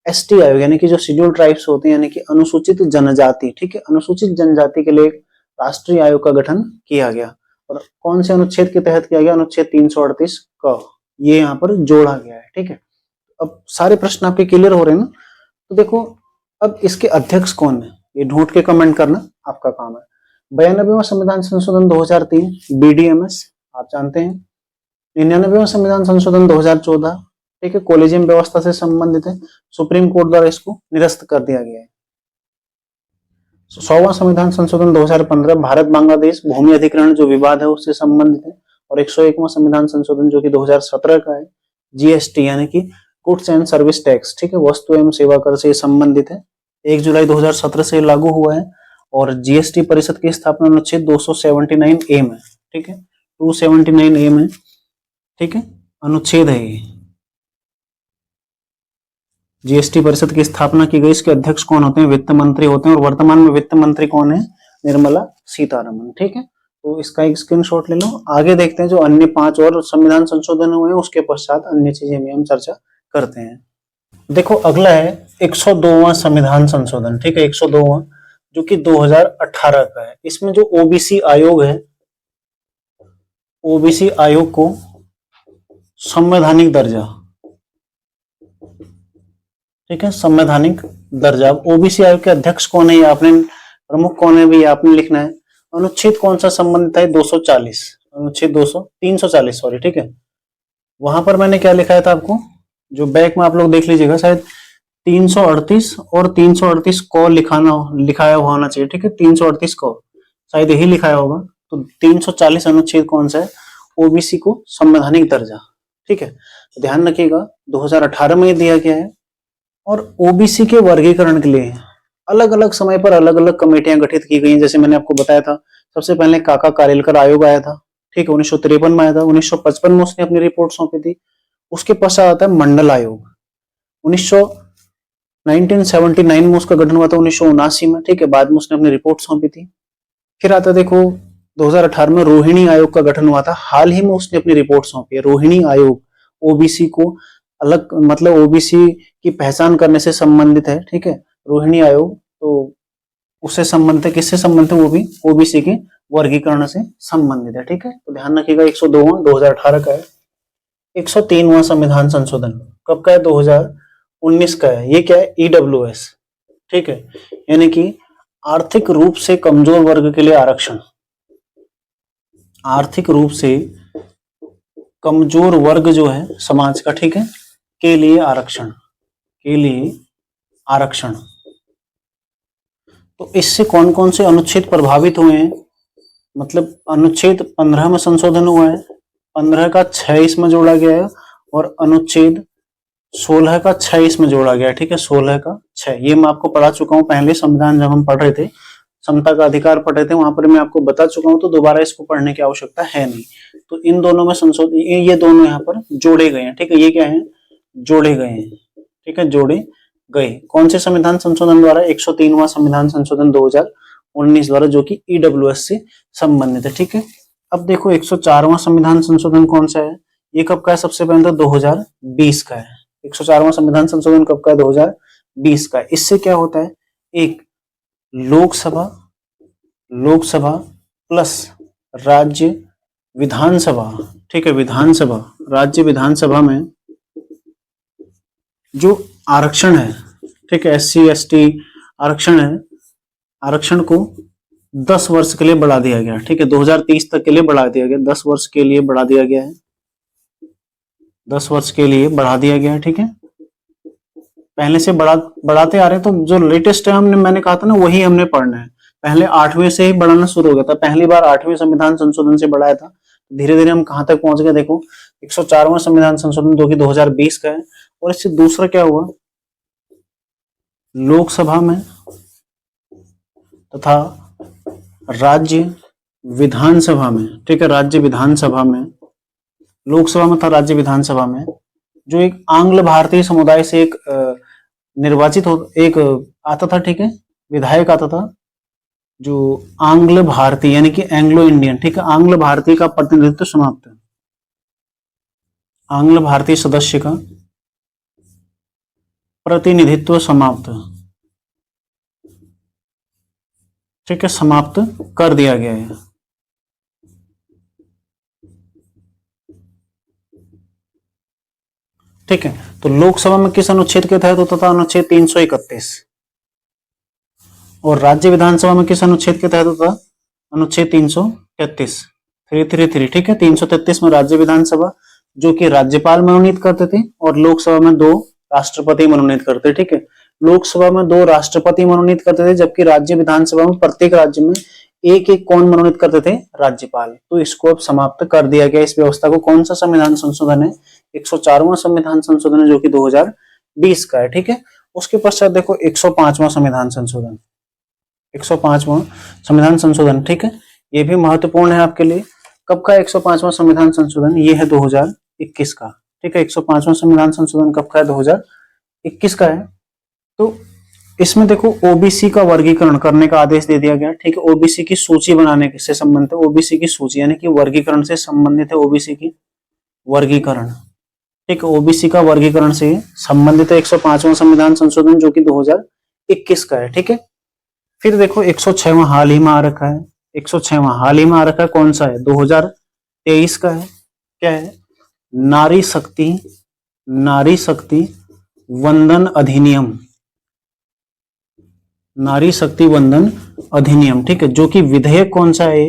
[SPEAKER 1] एसटी आयोग यानी कि जो शेड्यूल ट्राइब्स होते हैं यानी कि अनुसूचित जनजाति, ठीक है, अनुसूचित जनजाति के लिए एक राष्ट्रीय आयोग का गठन किया गया। और कौन से अनुच्छेद के तहत किया गया? अनुच्छेद 338 क, ये यहाँ पर जोड़ा गया है, ठीक है। अब सारे प्रश्न आपके क्लियर हो रहे हैं ना? तो देखो अब इसके अध्यक्ष कौन है ये ढूंढ के कमेंट करना आपका काम है। 92वां संविधान संशोधन 2003 बीडीएमएस आप जानते हैं। 99वां संविधान संशोधन 2014, ठीक है, कॉलेजियम व्यवस्था से संबंधित है, सुप्रीम कोर्ट द्वारा इसको निरस्त कर दिया गया है। 100वां संविधान संशोधन 2015 भारत बांग्लादेश भूमि अधिग्रहण जो विवाद है उससे संबंधित है। और 101वां संविधान संशोधन जो कि 2017 का है, जीएसटी यानी कि गुड्स एंड सर्विस टैक्स, ठीक है, वस्तु एवं सेवा कर से संबंधित है, 1 जुलाई 2017 से लागू हुआ है। और जीएसटी परिषद की स्थापना अनुच्छेद 279A में, ठीक है, 279A में, ठीक है, अनुच्छेद है ये। जीएसटी परिषद की स्थापना की गई। इसके अध्यक्ष कौन होते हैं? वित्त मंत्री होते हैं। और वर्तमान में वित्त मंत्री कौन है? निर्मला सीतारमण, ठीक है। तो इसका एक स्क्रीनशॉट ले लो। आगे देखते हैं जो अन्य 5 और संविधान संशोधन हुए हैं, उसके पश्चात अन्य चीजें भी हम चर्चा करते हैं। देखो अगला है 102वां संविधान संशोधन, ठीक है, 102वां जो कि 2018 का है। इसमें जो ओबीसी आयोग है, ओबीसी आयोग को संवैधानिक दर्जा, ठीक है, संवैधानिक दर्जा। ओबीसी आयोग के अध्यक्ष कौन है ये आपने, प्रमुख कौन है भी आपने लिखना है। अनुच्छेद कौन सा संबंधित है? 240, अनुच्छेद 340 सॉरी, ठीक है। वहां पर मैंने क्या लिखा था आपको, जो बैक में आप लोग देख लीजिएगा, शायद 338 और 338 को लिखाया होना चाहिए, ठीक है, 338 को शायद यही लिखाया होगा। तो 340 अनुच्छेद कौन सा है? ओबीसी को संवैधानिक दर्जा, ठीक है। तो ध्यान रखिएगा 2018 में दिया गया है। और ओबीसी के वर्गीकरण के लिए अलग अलग समय पर अलग अलग कमेटियां गठित की गई हैं। जैसे मैंने आपको बताया था, सबसे पहले काका कारेलकर आयोग आया था, ठीक है, 1953 में आया था। 1955 में उसने अपनी रिपोर्ट सौंपी थी। उसके पश्चात आता है मंडल आयोग, 1979 में उसका गठन हुआ था, 1979 में, ठीक है, बाद में उसने अपनी रिपोर्ट सौंपी थी। फिर आता देखो 2018 में रोहिणी आयोग का गठन हुआ था, हाल ही में उसने अपनी रिपोर्ट सौंपी है। रोहिणी आयोग ओबीसी को अलग मतलब ओबीसी की पहचान करने से संबंधित है, ठीक है, रोहिणी आयोग। तो उससे संबंधित है, किससे संबंधित है? वो भी ओबीसी के वर्गीकरण से संबंधित है, ठीक है। तो ध्यान रखिएगा 102वां 2018 का है। 103वां संविधान संशोधन कब का है? 2019 का है। ये क्या है? ईडब्ल्यूएस, ठीक है, यानी कि आर्थिक रूप से कमजोर वर्ग के लिए आरक्षण, आर्थिक रूप से कमजोर वर्ग जो है समाज का, ठीक है, के लिए आरक्षण, के लिए आरक्षण। तो इससे कौन कौन से अनुच्छेद प्रभावित हुए हैं? मतलब अनुच्छेद 15 में संशोधन हुआ है, 15 का 6 इसमें जोड़ा गया है, और अनुच्छेद 16 का 6 इसमें जोड़ा गया है, ठीक है, 16 का 6। ये मैं आपको पढ़ा चुका हूं पहले संविधान जब हम पढ़ रहे थे, समता का अधिकार पढ़े थे, वहां पर मैं आपको बता चुका हूं, तो दोबारा इसको पढ़ने की आवश्यकता है नहीं। तो इन दोनों में संशोधन, ये दोनों यहाँ पर जोड़े गए हैं, ठीक है, ये क्या है, जोड़े गए हैं, ठीक है, जोड़े गए। कौन से संविधान संशोधन द्वारा? 103वां संविधान संशोधन 2019 द्वारा, जो कि ईडब्ल्यूएस से संबंधित है, ठीक है। अब देखो 104वां संविधान संशोधन कौन सा है, ये कब का है? सबसे पहले तो 2020 का है। 104वां संविधान संशोधन कब का है? 2020 का है। इससे क्या होता है, एक लोकसभा प्लस राज्य विधानसभा, ठीक है, विधानसभा, राज्य विधानसभा में जो आरक्षण है, ठीक है, SC ST आरक्षण है, आरक्षण को 10 वर्ष के लिए बढ़ा दिया गया, ठीक है, 2030 तक के लिए बढ़ा दिया गया, 10 वर्ष के लिए बढ़ा दिया गया है, 10 वर्ष के लिए बढ़ा दिया गया है, ठीक है। पहले से बढ़ाते आ रहे हैं, तो जो लेटेस्ट है मैंने कहा था ना, वही हमने पढ़ना है। पहले 8वें से ही बढ़ाना शुरू हो गया था, पहली बार 8वें संविधान संशोधन से बढ़ाया था, धीरे धीरे हम कहां तक पहुंच गए देखो, 104वां संविधान संशोधन जो कि 2020 का है। और इससे दूसरा क्या हुआ, लोकसभा में तथा राज्य विधानसभा में, ठीक है, राज्य विधानसभा में, लोकसभा में तथा राज्य विधानसभा में जो एक आंग्ल भारतीय समुदाय से एक निर्वाचित एक आता था, ठीक है, विधायक आता था, जो आंग्ल भारतीय यानी कि एंग्लो इंडियन, ठीक है, आंग्ल भारतीय का प्रतिनिधित्व समाप्त है, आंग्ल भारतीय सदस्य का प्रतिनिधित्व समाप्त, ठीक है, समाप्त कर दिया गया है। ठीक है, तो लोकसभा में किस अनुच्छेद के तहत होता था? अनुच्छेद 331। और राज्य विधानसभा में किस अनुच्छेद के तहत होता? अनुच्छेद 333, 333, ठीक है। 333 में राज्य विधानसभा जो कि राज्यपाल मनोनीत करते थे, और लोकसभा में 2 राष्ट्रपति मनोनीत करते, ठीक है। लोकसभा में 2 राष्ट्रपति मनोनीत करते थे, जबकि राज्य विधानसभा में प्रत्येक राज्य में एक एक कौन मनोनीत करते थे? राज्यपाल। तो इसको अब समाप्त कर दिया गया, इस व्यवस्था को। कौन सा संविधान संशोधन है? 104वां संविधान संशोधन है, जो कि 2020 का है, ठीक है। उसके पश्चात देखो 105वां संविधान संशोधन, 105वां संविधान संशोधन, ठीक है, ये भी महत्वपूर्ण है आपके लिए। कब का 105वां संविधान संशोधन? ये है 2021 का, ठीक है। 105वां संविधान संशोधन कब का है? 2021 का है। तो इसमें देखो ओबीसी का वर्गीकरण करने का आदेश दे दिया गया, ठीक है। ओबीसी की सूची बनाने से संबंधित है, ओबीसी की सूची यानी कि वर्गीकरण से संबंधित है, ओबीसी की वर्गीकरण, ठीक है, ओबीसी का वर्गीकरण से संबंधित है 105वां संविधान संशोधन, जो कि 2021 का है, ठीक है। फिर देखो 106वां हाल ही में आ रखा है, 106वां हाल ही में आ रखा है, कौन सा है? 2023 का है। क्या है? नारी शक्ति वंदन अधिनियम, नारी शक्ति वंदन अधिनियम, ठीक है, जो कि विधेयक कौन सा है?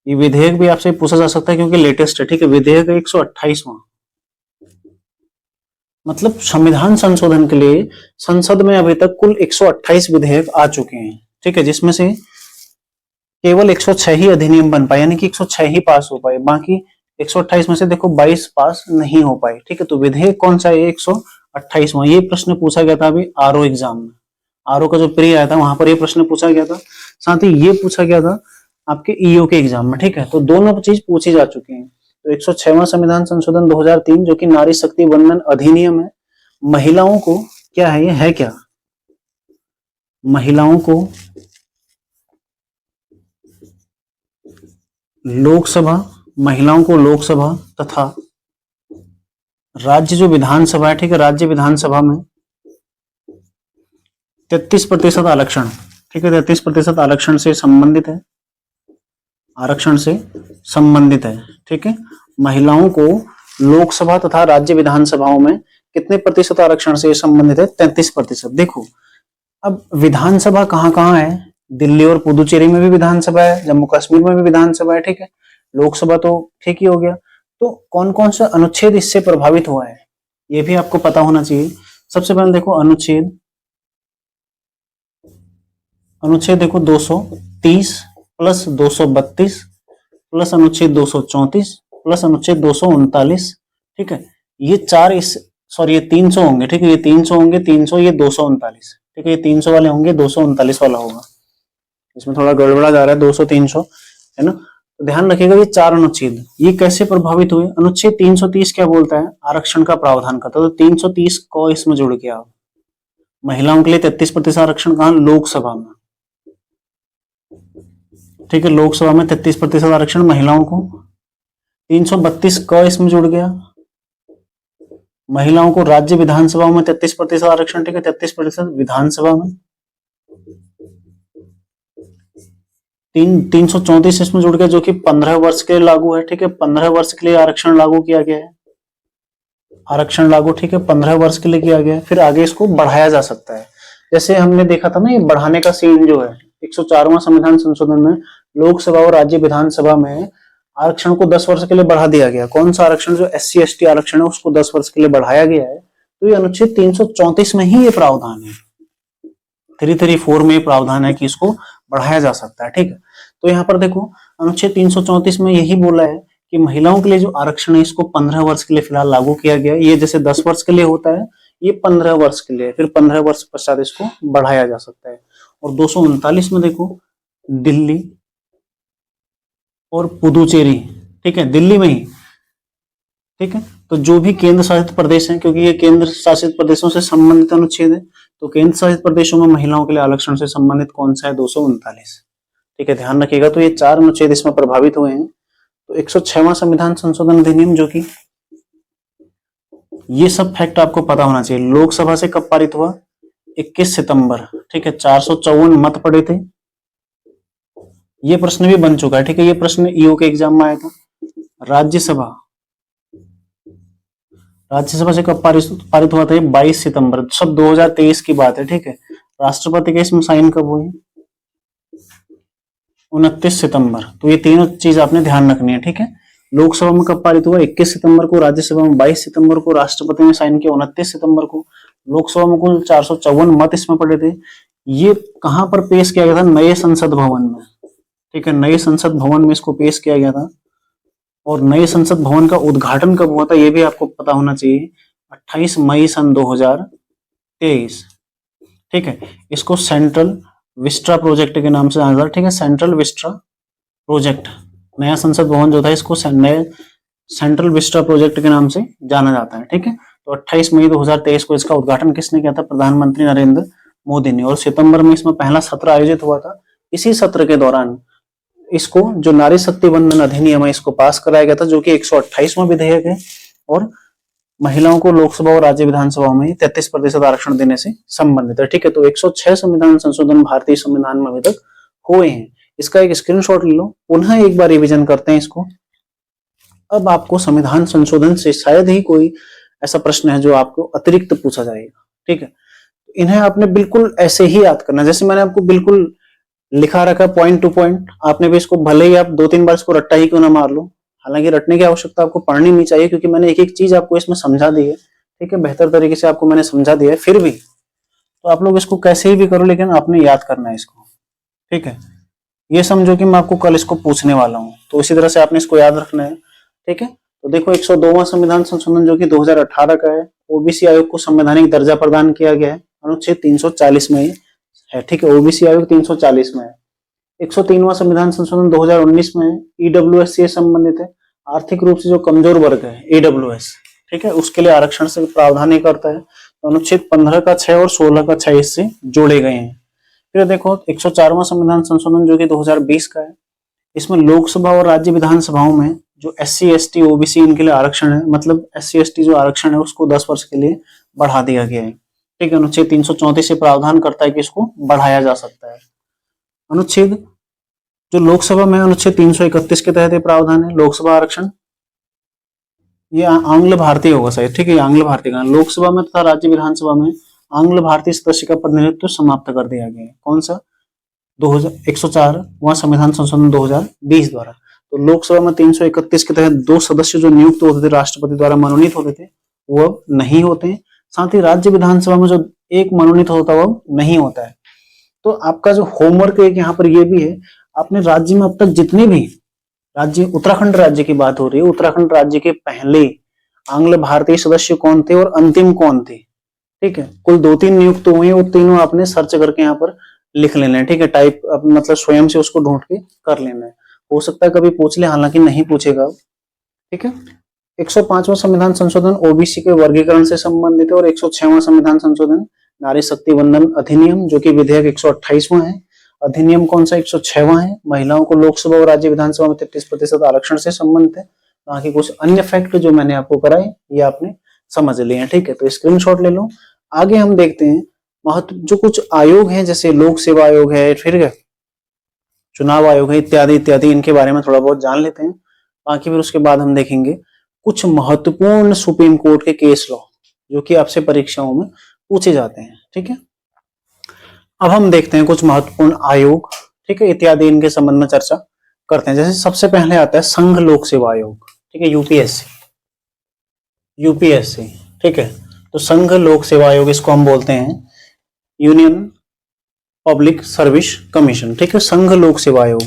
[SPEAKER 1] ये विधेयक भी आपसे पूछा जा सकता है क्योंकि लेटेस्ट है, ठीक है। विधेयक 128वां, मतलब संविधान संशोधन के लिए संसद में अभी तक कुल 128 विधेयक आ चुके हैं, ठीक है, जिसमें से केवल 106 ही अधिनियम बन पाए, यानी कि 106 ही पास हो पाए, बाकी 128 में से देखो 22 पास नहीं हो पाए, ठीक है। तो विधेयक कौन सा है? 128वां। ये प्रश्न पूछा गया था अभी आरओ एग्जाम में, आरओ का जो प्री आया था वहां पर ये प्रश्न पूछा गया था, साथ ही ये पूछा गया था आपके ईओ के एग्जाम में, ठीक है। तो दोनों चीज पूछी जा चुकी है। तो 106वां संविधान संशोधन 2003 जो कि नारी शक्ति वंदन अधिनियम है, महिलाओं को क्या है? ये है क्या? महिलाओं को लोकसभा तथा राज्य जो विधानसभा है, ठीक है, राज्य विधानसभा में 33% आरक्षण, ठीक है, 33% आरक्षण से संबंधित है, आरक्षण से संबंधित है, ठीक है। महिलाओं को लोकसभा तथा राज्य विधानसभाओं में कितने प्रतिशत आरक्षण से संबंधित है? 33%। देखो अब विधानसभा कहाँ कहाँ है? दिल्ली और पुदुचेरी में भी विधानसभा है, जम्मू कश्मीर में भी विधानसभा है, ठीक है। लोकसभा तो ठीक ही हो गया। तो कौन कौन सा अनुच्छेद इससे प्रभावित हुआ है, ये भी आपको पता होना चाहिए। सबसे पहले देखो अनुच्छेद देखो 230 प्लस 232 प्लस अनुच्छेद 234 प्लस अनुच्छेद 239, ठीक है। ये 300 होंगे, ठीक है, ये 300 होंगे, 300, ये 239, ठीक है, ये 300 वाले होंगे, 239 वाला होगा। इसमें थोड़ा गड़बड़ा जा रहा है, 200 300 है ना। तो ध्यान रखिएगा ये 4 अनुच्छेद ये कैसे प्रभावित हुए। अनुच्छेद 330 क्या बोलता है, आरक्षण का प्रावधान करता है। तो 330 को इसमें जुड़ गया, महिलाओं के लिए 33% आरक्षण कहां, लोकसभा में, ठीक है, लोकसभा में 33% आरक्षण महिलाओं को। 332 क इसमें जुड़ गया, महिलाओं को राज्य विधानसभा में 33% आरक्षण, ठीक है, 33% विधानसभा में। 334 इसमें जुड़ गया जो कि 15 वर्ष के लिए लागू है, ठीक है, 15 वर्ष के लिए आरक्षण लागू किया गया है, आरक्षण लागू, ठीक है, 15 वर्ष के लिए किया गया है। फिर आगे इसको बढ़ाया जा सकता है, जैसे हमने देखा था ना, ये बढ़ाने का सीन जो है 104वां संविधान संशोधन में लोकसभा और राज्य विधानसभा में आरक्षण को 10 वर्ष के लिए बढ़ा दिया गया। कौन सा आरक्षण, जो SC ST आरक्षण है उसको 10 वर्ष के लिए बढ़ाया गया है। तो ये अनुच्छेद 334 में ही ये प्रावधान है, 334 में प्रावधान है कि इसको बढ़ाया जा सकता है, ठीक है। तो यहाँ पर देखो अनुच्छेद 334 में यही बोला है कि महिलाओं के लिए जो आरक्षण है इसको 15 वर्ष के लिए फिलहाल लागू किया गया है। ये जैसे 10 वर्ष के लिए होता है, ये 15 वर्ष के लिए, फिर 15 वर्ष पश्चात इसको बढ़ाया जा सकता है। और 239 में देखो दिल्ली और पुदुचेरी, ठीक है, दिल्ली में ही, ठीक है। तो जो भी केंद्र शासित प्रदेश हैं, क्योंकि ये केंद्र शासित प्रदेशों से संबंधित अनुच्छेद है, तो केंद्र शासित प्रदेशों में महिलाओं के लिए आरक्षण से संबंधित कौन सा है, 239, ठीक है, ध्यान रखिएगा। तो ये 4 अनुच्छेद इसमें प्रभावित हुए हैं। तो 106वां संविधान संशोधन अधिनियम, जो कि ये सब फैक्ट आपको पता होना चाहिए। लोकसभा से कब पारित हुआ, 21 सितंबर, ठीक है, 454 मत पड़े थे। ये प्रश्न भी बन चुका है, ठीक है, ये प्रश्न ईओ के एग्जाम में आया था। राज्यसभा से कब पारित हुआ था, 22 सितंबर, सब 2023 की बात है, ठीक है। राष्ट्रपति के इसमें साइन कब हुए, 29 सितंबर। तो ये तीनों चीज आपने ध्यान रखनी है, ठीक है। लोकसभा में कब पारित हुआ, 21 सितंबर को, राज्यसभा में 22 सितंबर को, राष्ट्रपति ने साइन किया 29 सितंबर को। लोकसभा में कुल 454 मत इसमें पड़े थे। ये कहां पर पेश किया गया था, नए संसद भवन में, ठीक है, नए संसद भवन में इसको पेश किया गया था। और नए संसद भवन का उद्घाटन कब हुआ था, ये भी आपको पता होना चाहिए, 28 मई सन 2023, ठीक है। इसको सेंट्रल विस्टा प्रोजेक्ट के नाम से जाना जाता है, ठीक है, सेंट्रल विस्टा प्रोजेक्ट, नया संसद भवन जो था इसको नए सेंट्रल विस्टा प्रोजेक्ट के नाम से जाना जाता है, ठीक है। तो 28 मई 2023 को इसका उद्घाटन किसने किया था, प्रधानमंत्री नरेंद्र मोदी ने। और सितंबर में इसमें पहला सत्र आयोजित हुआ था। इसी सत्र के दौरान इसको जो नारी शक्ति वंदन अधिनियम है इसको पास कराया गया था, जो कि 128वां विधेयक है और महिलाओं को लोकसभा और राज्य विधानसभा में 33% आरक्षण देने से संबंधित है, ठीक है। तो 106 संविधान संशोधन भारतीय संविधान में अभी तक हुए हैं। इसका एक स्क्रीनशॉट ले लो, पुनः एक बार रिवीजन करते हैं इसको। अब आपको संविधान संशोधन से शायद ही कोई ऐसा प्रश्न है जो आपको अतिरिक्त पूछा जाएगा, ठीक है। इन्हें आपने बिल्कुल ऐसे ही याद करना, जैसे मैंने आपको बिल्कुल लिखा रखा पॉइंट टू पॉइंट, आपने भी इसको भले ही आप 2-3 बार इसको रट्टा ही क्यों ना मार लो, हालांकि रटने की आवश्यकता आपको पढ़नी नहीं चाहिए, क्योंकि मैंने एक एक चीज आपको इसमें समझा दी है, ठीक है, बेहतर तरीके से आपको मैंने समझा दिया है। फिर भी तो आप लोग इसको कैसे ही भी करो, लेकिन आपने याद करना है इसको, ठीक है। ये समझो कि मैं आपको कल इसको पूछने वाला हूँ, तो इसी तरह से आपने इसको याद रखना है, ठीक है। तो देखो 102वां संविधान संशोधन जो कि 2018 का है, ओबीसी आयोग को संवैधानिक दर्जा प्रदान किया गया है, अनुच्छेद 340 में है, ठीक है, ओबीसी आयोग 340 में है। 103वां संविधान संशोधन 2019 में ईडब्ल्यूएस से संबंधित है, आर्थिक रूप से जो कमजोर वर्ग है ईडब्ल्यूएस, ठीक है, उसके लिए आरक्षण से प्रावधान ही करता है। तो अनुच्छेद 15 का 6 और 16 का 6 इससे जोड़े गए हैं। फिर देखो 104वां संविधान संशोधन जो कि 2020 का है, इसमें लोकसभा और राज्य विधानसभाओं में जो SC ST OBC इनके लिए आरक्षण है, मतलब SC ST जो आरक्षण है उसको 10 वर्ष के लिए बढ़ा दिया गया है, ठीक है। अनुच्छेद 334 से प्रावधान करता है कि इसको बढ़ाया जा सकता है। अनुच्छेद जो लोकसभा में अनुच्छेद 331 के तहत प्रावधान है, लोकसभा आरक्षण ये आंग्ल भारतीय होगा शायद, ठीक है, आंग्ल भारतीय का। लोकसभा में तथा राज्य विधानसभा में आंग्ल भारतीय सदस्य का प्रतिनिधित्व समाप्त कर दिया गया है। कौन सा, 104वां संविधान संशोधन 2020 द्वारा। तो लोकसभा में 331 के तहत 2 सदस्य जो नियुक्त होते थे, राष्ट्रपति द्वारा मनोनीत होते थे, वो अब नहीं होते हैं। साथ ही राज्य विधानसभा में जो एक मनोनीत होता है वो नहीं होता है। तो आपका जो होमवर्क है यहाँ पर ये भी है, आपने राज्य में अब तक जितने भी राज्य, उत्तराखंड राज्य की बात हो रही है, उत्तराखंड राज्य के पहले आंग्ल भारतीय सदस्य कौन थे और अंतिम कौन थे, ठीक है, कुल 2-3 नियुक्त हुए हैं, वो तीनों आपने सर्च करके यहाँ पर लिख लेना है, ठीक है। टाइप मतलब स्वयं से उसको ढूंढ के कर लेना है। हो सकता है कभी पूछ ले, हालांकि नहीं पूछेगा, ठीक है। 105वां संविधान संशोधन ओबीसी के वर्गीकरण से संबंधित है और 106वां संविधान संशोधन नारी शक्ति वंदन अधिनियम जो कि विधेयक 128वां है। अधिनियम कौन सा 106वां है, महिलाओं को लोकसभा और राज्य विधानसभा में 33% आरक्षण से संबंधित है। बाकी कुछ अन्य फैक्ट जो मैंने आपको कराए ये आपने समझ लिए हैं, ठीक है। तो स्क्रीनशॉट ले लो। आगे हम देखते हैं महत्व जो कुछ आयोग हैं, जैसे लोक सेवा आयोग है, फिर चुनाव आयोग है, इत्यादि इत्यादि, इनके बारे में थोड़ा बहुत जान लेते हैं। बाकी फिर उसके बाद हम देखेंगे कुछ महत्वपूर्ण सुप्रीम कोर्ट के केस लॉ जो कि आपसे परीक्षाओं में पूछे जाते हैं, ठीक है। अब हम देखते हैं कुछ महत्वपूर्ण आयोग, ठीक है, इत्यादि, इनके संबंध में चर्चा करते हैं। जैसे सबसे पहले आता है संघ लोक सेवा आयोग, ठीक है, यूपीएससी, ठीक है। तो संघ लोक सेवा आयोग इसको हम बोलते हैं यूनियन पब्लिक सर्विस कमीशन, ठीक है, संघ लोक सेवा आयोग।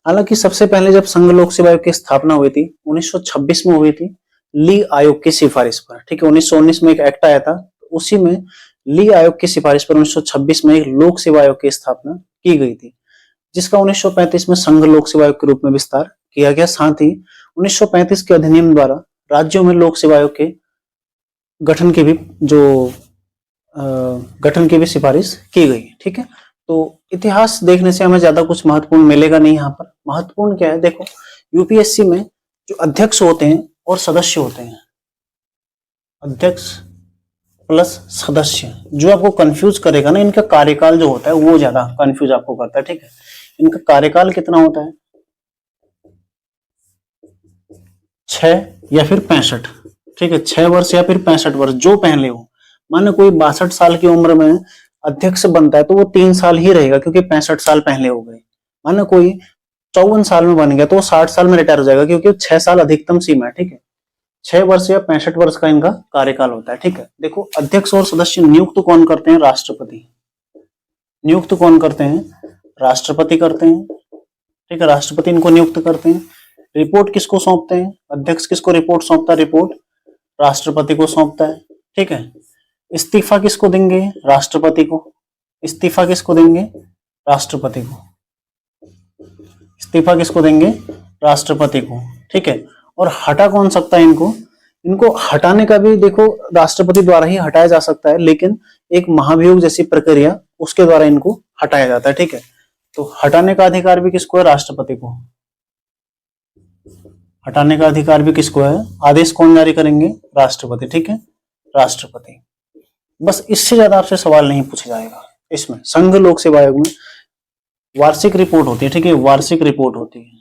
[SPEAKER 1] हालांकि सबसे पहले जब संघ लोक सेवा आयोग की स्थापना हुई थी 1926 में हुई थी ली आयोग की सिफारिश पर, ठीक है। 1919 में एक एक्ट आया था, उसी में ली आयोग की सिफारिश पर 1926 में एक लोक सेवा आयोग की स्थापना की गई थी, जिसका 1935 में संघ लोक सेवा आयोग के रूप में विस्तार किया गया। साथ ही 1935 के अधिनियम द्वारा राज्यों में लोक सेवा आयोग के गठन की भी सिफारिश की गई, ठीक है। तो इतिहास देखने से हमें ज्यादा कुछ महत्वपूर्ण मिलेगा नहीं। यहाँ पर महत्वपूर्ण क्या है, देखो यूपीएससी में जो अध्यक्ष होते हैं और सदस्य होते हैं, अध्यक्ष प्लस सदस्य, जो आपको कंफ्यूज करेगा ना, इनका कार्यकाल जो होता है वो ज्यादा कंफ्यूज आपको करता है, ठीक है। इनका कार्यकाल कितना होता है, 6 या फिर 65, ठीक है, 6 वर्ष या फिर 65 वर्ष, जो पहले हो। माने कोई 62 साल की उम्र में अध्यक्ष बनता है तो वो 3 साल ही रहेगा, क्योंकि 65 साल पहले हो गए। माने कोई 54 साल में बन गया तो वो 60 साल में रिटायर हो जाएगा, क्योंकि 6 साल अधिकतम सीमा है, ठीक है। 6 वर्ष या 65 वर्ष का इनका कार्यकाल होता है, ठीक है। देखो अध्यक्ष और सदस्य नियुक्त कौन करते हैं, राष्ट्रपति। नियुक्त कौन करते हैं, राष्ट्रपति करते हैं, ठीक है, राष्ट्रपति इनको नियुक्त करते हैं। रिपोर्ट किसको सौंपते हैं, अध्यक्ष किसको रिपोर्ट सौंपता है, रिपोर्ट राष्ट्रपति को सौंपता है, ठीक है। इस्तीफा किसको देंगे, राष्ट्रपति को। इस्तीफा किसको देंगे, राष्ट्रपति को। इस्तीफा किसको देंगे, राष्ट्रपति को, ठीक है। और हटा कौन सकता है इनको, इनको हटाने का भी देखो राष्ट्रपति द्वारा ही हटाया जा सकता है, लेकिन एक महाभियोग जैसी प्रक्रिया उसके द्वारा इनको हटाया जाता है, ठीक है। तो हटाने का अधिकार भी किसको है, राष्ट्रपति को। हटाने का अधिकार भी किसको है, आदेश कौन जारी करेंगे, राष्ट्रपति, ठीक है, राष्ट्रपति। बस इससे ज्यादा आपसे सवाल नहीं पूछा जाएगा। इसमें संघ लोक सेवा आयोग में वार्षिक रिपोर्ट होती है, ठीक है, वार्षिक रिपोर्ट होती है।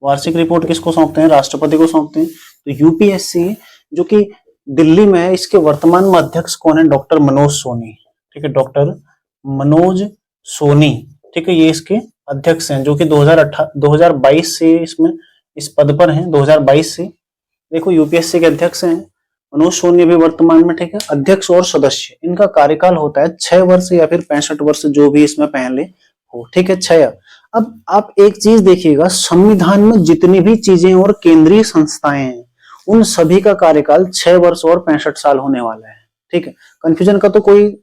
[SPEAKER 1] वार्षिक रिपोर्ट किसको सौंपते हैं, राष्ट्रपति को सौंपते हैं। तो यूपीएससी जो कि दिल्ली में है, इसके वर्तमान में अध्यक्ष कौन है, डॉक्टर मनोज सोनी, ठीक है, डॉक्टर मनोज सोनी, ठीक है, ये इसके अध्यक्ष हैं, जो कि 2022 से इसमें इस पद पर हैं, 2022 से। देखो यूपीएससी के अध्यक्ष हैं मनोज सोनी भी वर्तमान में, ठीक है। अध्यक्ष और सदस्य इनका कार्यकाल होता है 6 वर्ष या फिर 65 वर्ष, जो भी इसमें पहले हो, ठीक है, 6। अब आप एक चीज देखिएगा, संविधान में जितनी भी चीजें और केंद्रीय संस्थाएं हैं उन सभी का कार्यकाल 6 वर्ष और 65 साल होने वाला है, ठीक है। कंफ्यूजन का तो कोई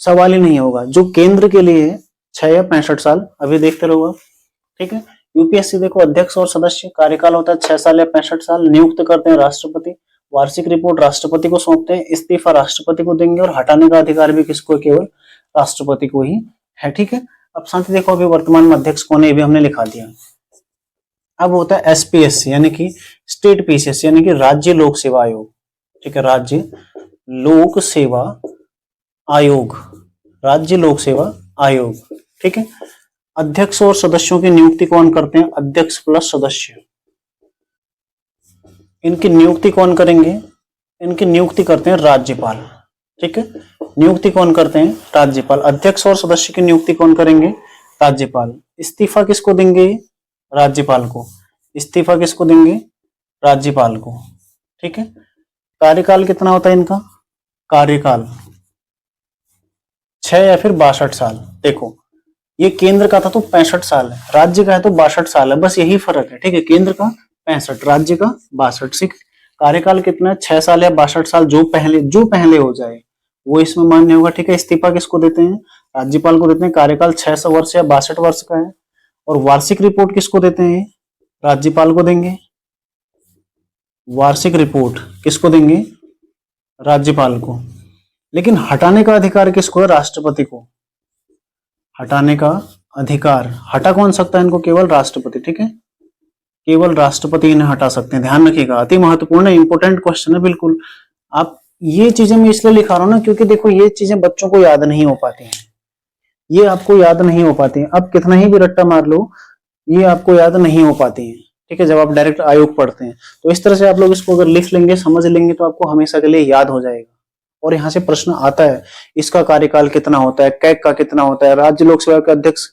[SPEAKER 1] सवाल ही नहीं होगा। जो केंद्र के लिए है 6 या 65 साल, अभी देखते रहो, ठीक है। यूपीएससी देखो अध्यक्ष और सदस्य कार्यकाल होता है 6 साल या 65 साल, नियुक्त करते हैं राष्ट्रपति, वार्षिक रिपोर्ट राष्ट्रपति को सौंपते हैं, इस्तीफा राष्ट्रपति को देंगे, और हटाने का अधिकार भी किसको, केवल राष्ट्रपति को ही है, ठीक है। अब साथ ही देखो अभी वर्तमान में अध्यक्ष कौन है, ये भी हमने लिखा दिया। अब होता है एसपीएससी यानी कि स्टेट पीसीएस यानी कि राज्य लोक सेवा आयोग, ठीक है, राज्य लोक सेवा आयोग, राज्य लोक सेवा आयोग, ठीक है। अध्यक्ष और सदस्यों की नियुक्ति कौन करते हैं, अध्यक्ष प्लस सदस्य। इनकी नियुक्ति कौन करेंगे, इनकी नियुक्ति करते हैं राज्यपाल, ठीक है। नियुक्ति कौन करते हैं, राज्यपाल। अध्यक्ष और सदस्य की नियुक्ति कौन करेंगे, राज्यपाल। इस्तीफा किसको देंगे, राज्यपाल को। इस्तीफा किसको देंगे, राज्यपाल को, ठीक है। कार्यकाल कितना होता है इनका, कार्यकाल 6 या फिर 62 साल। देखो ये केंद्र का था तो 65 साल है, राज्य का है तो 62 साल है, बस यही फर्क है, ठीक है। केंद्र का 65, राज्य का 62। कार्यकाल कितना है, 6 साल या 62 साल, जो पहले हो जाए वो इसमें मान्य होगा, ठीक है। इस्तीफा किसको देते हैं? राज्यपाल को देते हैं। कार्यकाल 600 वर्ष या 62 वर्ष का है। और वार्षिक रिपोर्ट किसको देते हैं? राज्यपाल को देंगे। वार्षिक रिपोर्ट किसको देंगे? राज्यपाल को। लेकिन हटाने का अधिकार किसको है? राष्ट्रपति को। हटाने का अधिकार हटा कौन सकता है इनको? केवल राष्ट्रपति, ठीक है। केवल राष्ट्रपति इन्हें हटा सकते हैं। ध्यान रखिएगा, अति महत्वपूर्ण है, इंपोर्टेंट क्वेश्चन है बिल्कुल। आप ये चीजें मैं इसलिए लिखा रहा हूं ना, क्योंकि देखो ये चीजें बच्चों को याद नहीं हो पाती हैं। ये आपको याद नहीं हो पाती हैं। अब कितना ही भी रट्टा मार लो, ये आपको याद नहीं हो पाती हैं, ठीक है। जब आप डायरेक्ट आयोग पढ़ते हैं तो इस तरह से आप लोग इसको अगर लिख लेंगे, समझ लेंगे, तो आपको हमेशा के लिए याद हो जाएगा। और यहाँ से प्रश्न आता है, इसका कार्यकाल कितना होता है, कैग का कितना होता है, राज्य लोक सेवा के अध्यक्ष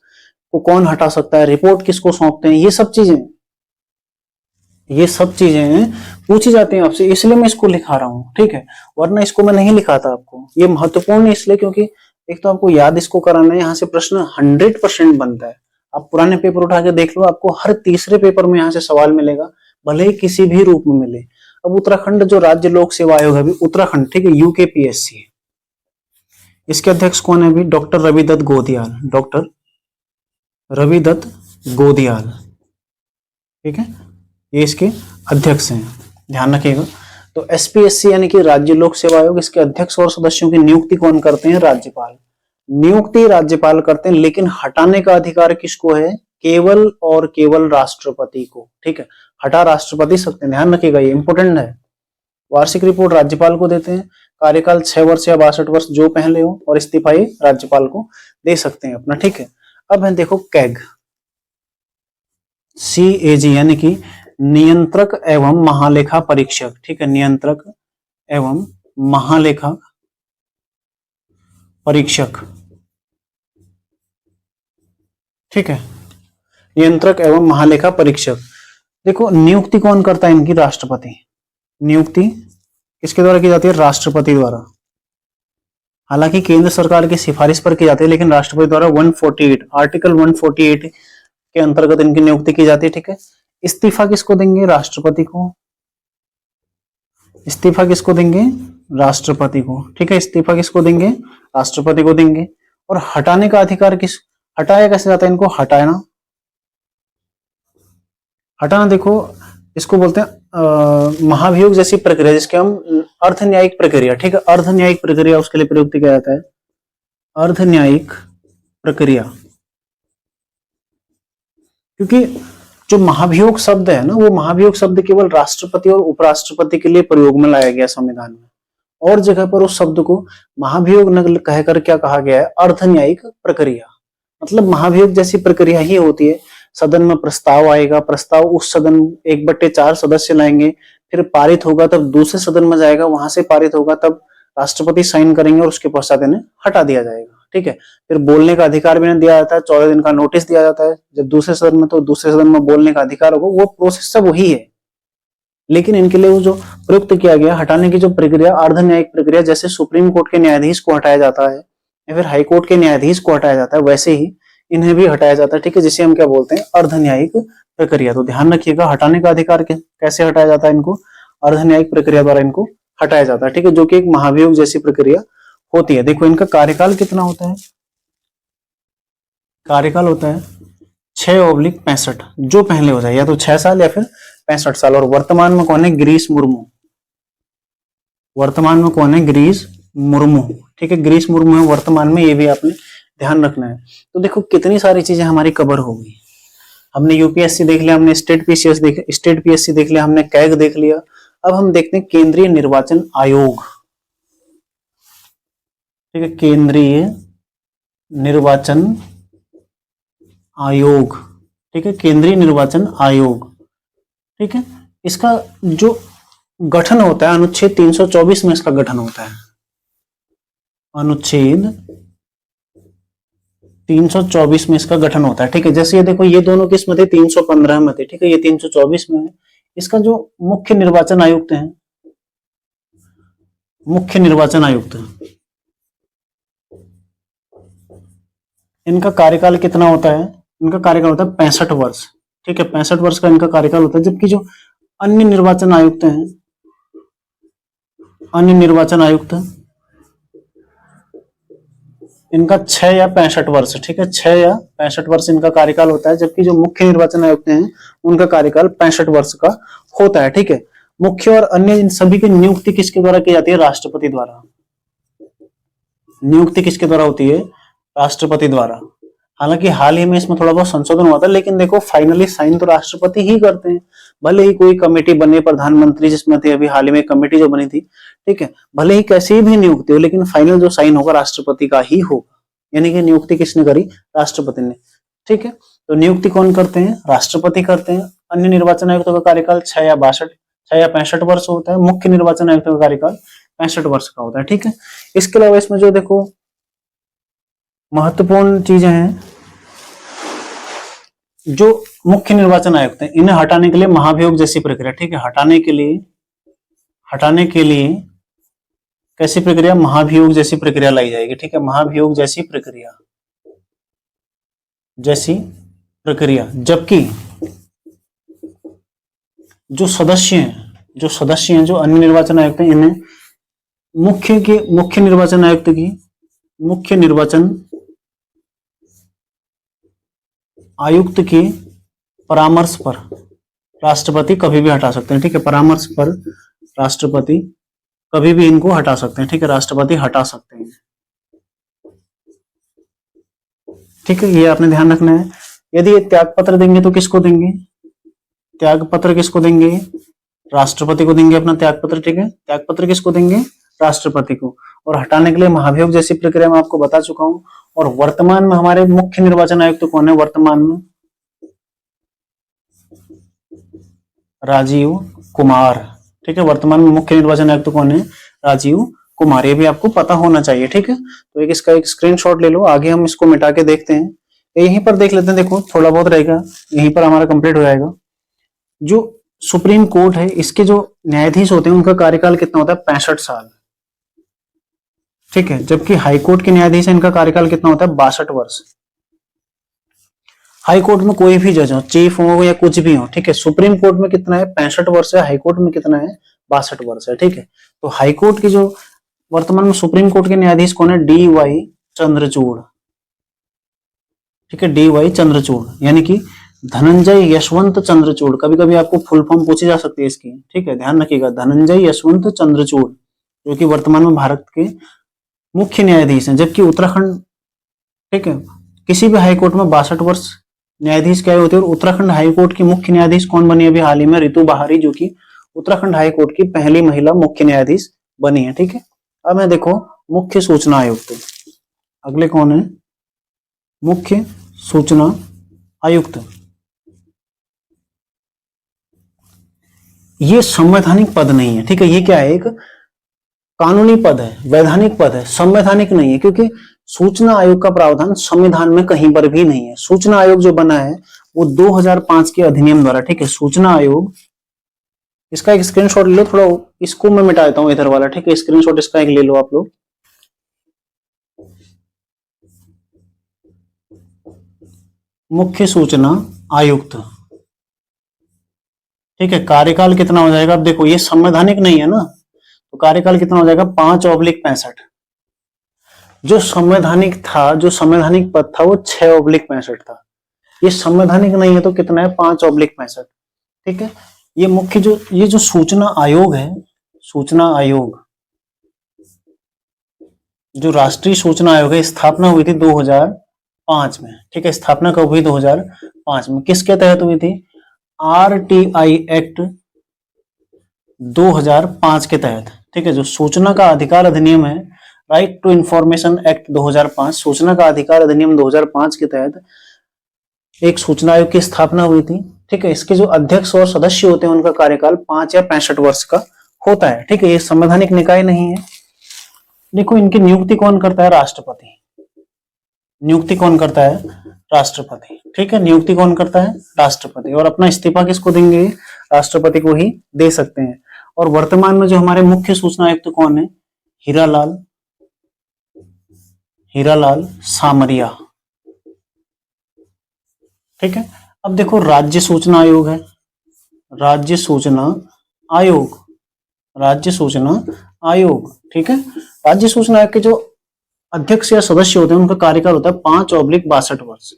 [SPEAKER 1] को कौन हटा सकता है, रिपोर्ट किसको सौंपते हैं, ये सब चीजें पूछी जाती हैं आपसे, इसलिए मैं इसको लिखा रहा हूं, ठीक है। वरना इसको मैं नहीं लिखाता आपको। ये महत्वपूर्ण है इसलिए क्योंकि एक तो आपको याद इसको कराना है, यहाँ से प्रश्न 100% बनता है। आप पुराने पेपर उठा के देख लो, आपको हर तीसरे पेपर में यहाँ से सवाल मिलेगा, भले ही किसी भी रूप में मिले। अब उत्तराखंड जो राज्य लोक सेवा आयोग है अभी उत्तराखंड, ठीक है, यूकेपीएससी, इसके अध्यक्ष कौन है अभी? डॉक्टर रविदत्त गोदियाल। डॉक्टर रविदत्त गोदियाल, ठीक है, ये इसके अध्यक्ष हैं। ध्यान रखिएगा। तो एसपीएससी यानी कि राज्य लोक सेवा आयोग, इसके अध्यक्ष और सदस्यों की नियुक्ति कौन करते हैं? राज्यपाल। नियुक्ति राज्यपाल करते हैं, लेकिन हटाने का अधिकार किसको है? केवल और केवल राष्ट्रपति को, ठीक है। हटा राष्ट्रपति सकते हैं, ध्यान रखिएगा, ये इंपोर्टेंट है। वार्षिक रिपोर्ट राज्यपाल को देते हैं। कार्यकाल 6 वर्ष या 62 वर्ष जो पहले हो, और इस्तीफा राज्यपाल को दे सकते हैं अपना, ठीक है। अब है देखो कैग, CAG यानी कि नियंत्रक एवं महालेखा परीक्षक, ठीक है, नियंत्रक एवं महालेखा परीक्षक, ठीक है, नियंत्रक एवं महालेखा परीक्षक। देखो नियुक्ति कौन करता है इनकी? राष्ट्रपति। नियुक्ति किसके द्वारा की जाती है? राष्ट्रपति द्वारा। हालांकि केंद्र सरकार की सिफारिश पर की जाती है, लेकिन राष्ट्रपति द्वारा 148 आर्टिकल 148 के अंतर्गत इनकी नियुक्ति की जाती है, ठीक है। इस्तीफा किसको देंगे? राष्ट्रपति को। इस्तीफा किसको देंगे? राष्ट्रपति को, ठीक है। इस्तीफा किसको देंगे? राष्ट्रपति को देंगे। और हटाने का अधिकार हटाया कैसे जाता है इनको? हटाना देखो इसको बोलते हैं महाभियोग जैसी प्रक्रिया, जिसके हम अर्ध न्यायिक प्रक्रिया, ठीक है, अर्ध न्यायिक प्रक्रिया, उसके लिए प्रयुक्त किया जाता है अर्ध न्यायिक प्रक्रिया। क्योंकि जो महाभियोग शब्द है ना, वो महाभियोग शब्द केवल राष्ट्रपति और उपराष्ट्रपति के लिए प्रयोग में लाया गया संविधान में। और जगह पर उस शब्द को महाभियोग न कहकर क्या कहा गया है? अर्ध न्यायिक प्रक्रिया। मतलब महाभियोग जैसी प्रक्रिया ही होती है, सदन में प्रस्ताव आएगा, प्रस्ताव उस सदन 1/4 सदस्य लाएंगे, फिर पारित होगा, तब दूसरे सदन में जाएगा, वहां से पारित होगा, तब राष्ट्रपति साइन करेंगे और उसके पश्चात इन्हें हटा दिया जाएगा, ठीक है। फिर बोलने का अधिकार भी नहीं दिया जाता है, 14 दिन का नोटिस दिया जाता है। जब दूसरे सदन में, तो दूसरे सदन में बोलने का अधिकार होगा। वो प्रोसेस सब वही है, लेकिन इनके लिए वो जो प्रयुक्त किया गया हटाने की जो प्रक्रिया, अर्ध न्यायिक प्रक्रिया, जैसे सुप्रीम कोर्ट के न्यायाधीश को हटाया जाता है या फिर हाई कोर्ट के न्यायाधीश को हटाया जाता है, वैसे ही इन्हें भी हटाया जाता है, ठीक है, जिसे हम क्या बोलते हैं? अर्ध न्यायिक प्रक्रिया। तो ध्यान रखिएगा, हटाने का अधिकार कैसे हटाया जाता है इनको? अर्ध न्यायिक प्रक्रिया द्वारा इनको हटाया जाता है, ठीक है, जो कि एक महाभियोग जैसी प्रक्रिया होती है। देखो इनका कार्यकाल कितना होता है? कार्यकाल होता है 6/65, जो पहले हो जाए, या तो 6 साल या फिर 65 साल। और वर्तमान में कौन है? गिरीश मुर्मू। वर्तमान में कौन है? गिरीश मुर्मू, ठीक है, गिरीश मुर्मू है वर्तमान में, ये भी आपने ध्यान रखना है। तो देखो कितनी सारी चीजें हमारी कवर हो गई। हमने यूपीएससी देख लिया, हमने स्टेट पीएससी देख लिया, हमने कैग देख लिया। अब हम देखते हैं केंद्रीय निर्वाचन आयोग, ठीक है, केंद्रीय निर्वाचन आयोग, ठीक है, केंद्रीय निर्वाचन आयोग, ठीक है। इसका जो गठन होता है अनुच्छेद 324 में इसका गठन होता है। अनुच्छेद 324 में इसका गठन होता है, ठीक है। जैसे ये देखो, ये दोनों किस में थे? 315 में थे, ठीक है, ये 324 में है। इसका जो मुख्य निर्वाचन आयुक्त है, मुख्य निर्वाचन आयुक्त, इनका कार्यकाल कितना होता है? इनका कार्यकाल होता है 65 वर्ष, ठीक है, 65 वर्ष का इनका कार्यकाल होता है। जबकि जो अन्य निर्वाचन आयुक्त हैं, अन्य निर्वाचन आयुक्त, इनका 6 या 65 वर्ष, ठीक है, 6 या 65 वर्ष इनका कार्यकाल होता है, जबकि जो मुख्य निर्वाचन आयुक्त हैं उनका कार्यकाल 65 वर्ष का होता है, ठीक है। मुख्य और अन्य इन सभी की नियुक्ति किसके द्वारा की जाती है? राष्ट्रपति द्वारा। नियुक्ति किसके द्वारा होती है? राष्ट्रपति द्वारा। हालांकि हाल ही में इसमें थोड़ा बहुत संशोधन हुआ था, लेकिन देखो फाइनली साइन तो राष्ट्रपति ही करते हैं। भले ही कोई कमेटी बने, प्रधानमंत्री जिसमें थे, अभी हाल ही में कमेटी जो बनी थी, ठीक है, भले ही कैसी भी नियुक्ति हो, लेकिन फाइनल जो साइन होगा राष्ट्रपति का ही होगा। यानी कि नियुक्ति किसने करी? राष्ट्रपति ने, ठीक है। तो नियुक्ति कौन करते हैं? राष्ट्रपति करते हैं। अन्य निर्वाचन आयुक्तों का कार्यकाल 6 या 65 वर्ष होता है। मुख्य निर्वाचन आयुक्त का कार्यकाल 65 वर्ष का होता है, ठीक है। इसके अलावा इसमें जो देखो महत्वपूर्ण चीजें हैं, जो मुख्य निर्वाचन आयुक्त हैं इन्हें हटाने के लिए महाभियोग जैसी प्रक्रिया, ठीक है, हटाने के लिए कैसी प्रक्रिया? महाभियोग जैसी प्रक्रिया लाई जाएगी, ठीक है, महाभियोग जैसी प्रक्रिया। जबकि जो सदस्य हैं, जो अन्य निर्वाचन आयुक्त हैं, इन्हें मुख्य निर्वाचन आयुक्त के परामर्श पर राष्ट्रपति कभी भी हटा सकते हैं, ठीक है, परामर्श पर राष्ट्रपति कभी भी इनको हटा सकते हैं, ठीक है, राष्ट्रपति हटा सकते हैं, ठीक है, ये आपने ध्यान रखना है। यदि ये त्याग पत्र देंगे तो किसको देंगे? त्याग पत्र किसको देंगे? राष्ट्रपति को देंगे अपना त्याग पत्र, ठीक है, त्याग पत्र किसको देंगे? राष्ट्रपति को। और हटाने के लिए महाभियोग जैसी प्रक्रिया मैं आपको बता चुका हूं। और वर्तमान में हमारे मुख्य निर्वाचन आयुक्त तो कौन है? वर्तमान में राजीव कुमार, ठीक है, वर्तमान में मुख्य निर्वाचन आयुक्त कौन है? राजीव कुमार। ये भी आपको पता होना चाहिए, ठीक है। तो इसका एक स्क्रीनशॉट ले लो, आगे हम इसको मिटा के देखते हैं। यहीं पर देख लेते हैं, देखो थोड़ा बहुत रहेगा, यहीं पर हमारा कंप्लीट हो जाएगा। जो सुप्रीम कोर्ट है, इसके जो न्यायाधीश होते हैं उनका कार्यकाल कितना होता है? 65 साल, ठीक है। जबकि हाईकोर्ट के न्यायाधीश है, इनका कार्यकाल कितना होता है? 62 वर्ष। हाई कोर्ट में कोई भी जज हो, चीफ हो या कुछ भी हो, ठीक है। सुप्रीम कोर्ट में कितना है? 65 वर्ष है। हाई कोर्ट में कितना है? 62 वर्ष है, ठीक है। तो हाई कोर्ट की जो वर्तमान में सुप्रीम कोर्ट के न्यायाधीश कौन है? डी.वाई. चंद्रचूड़, ठीक है, डी.वाई. चंद्रचूड़, यानी कि धनंजय यशवंत चंद्रचूड़। कभी कभी आपको फुल फॉर्म पूछी जा सकती है इसकी, ठीक है, ध्यान रखिएगा, धनंजय यशवंत चंद्रचूड़, जो कि वर्तमान में भारत के मुख्य न्यायाधीश हैं। जबकि उत्तराखंड, ठीक है, किसी भी हाईकोर्ट में 62 वर्ष न्यायाधीश क्या होते हैं। और उत्तराखंड हाईकोर्ट की मुख्य न्यायाधीश कौन बनी अभी हाल ही में? रितु बहारी, जो कि उत्तराखंड हाईकोर्ट की पहली महिला मुख्य न्यायाधीश बनी है, ठीक है। अब मैं देखो मुख्य सूचना आयुक्त, अगले कौन है? मुख्य सूचना आयुक्त। ये संवैधानिक पद नहीं है, ठीक है, ये क्या है? एक कानूनी पद है, वैधानिक पद है, संवैधानिक नहीं है, क्योंकि सूचना आयोग का प्रावधान संविधान में कहीं पर भी नहीं है। सूचना आयोग जो बना है वो 2005 के अधिनियम द्वारा, ठीक है, सूचना आयोग। इसका एक स्क्रीनशॉट ले लो, थोड़ा इसको मैं मिटा देता हूं इधर वाला, ठीक है, स्क्रीनशॉट इसका एक ले लो आप लोग। मुख्य सूचना आयुक्त, ठीक है, कार्यकाल कितना हो जाएगा? अब देखो ये संवैधानिक नहीं है ना, तो कार्यकाल कितना हो जाएगा? 5/65। जो संवैधानिक था, जो संवैधानिक पद था वो 6/65 था। ये संवैधानिक नहीं है तो कितना है? 5/65, ठीक है। ये मुख्य ये जो सूचना आयोग है, सूचना आयोग, जो राष्ट्रीय सूचना आयोग है, स्थापना हुई थी 2005 में, ठीक है, स्थापना कब हुई? 2005 में। किसके तहत हुई थी? RTI एक्ट 2005 के तहत, ठीक है। जो सूचना का अधिकार अधिनियम है, राइट टू इंफॉर्मेशन एक्ट 2005, सूचना का अधिकार अधिनियम 2005 के तहत एक सूचना आयोग की स्थापना हुई थी, ठीक है। इसके जो अध्यक्ष और सदस्य होते हैं उनका कार्यकाल 5 या 65 वर्ष का होता है, ठीक है। ये संवैधानिक निकाय नहीं है। देखो इनकी नियुक्ति कौन करता है? राष्ट्रपति। नियुक्ति कौन करता है? राष्ट्रपति, ठीक है, नियुक्ति कौन करता है? राष्ट्रपति। और अपना इस्तीफा किसको देंगे? राष्ट्रपति को ही दे सकते हैं। और वर्तमान में जो हमारे मुख्य सूचना आयुक्त कौन है? हीरालाल सामरिया, ठीक है। अब देखो राज्य सूचना आयोग है, राज्य सूचना आयोग, ठीक है। राज्य सूचना आयोग के जो अध्यक्ष या सदस्य होते हैं उनका कार्यकाल होता है 5/62 वर्ष।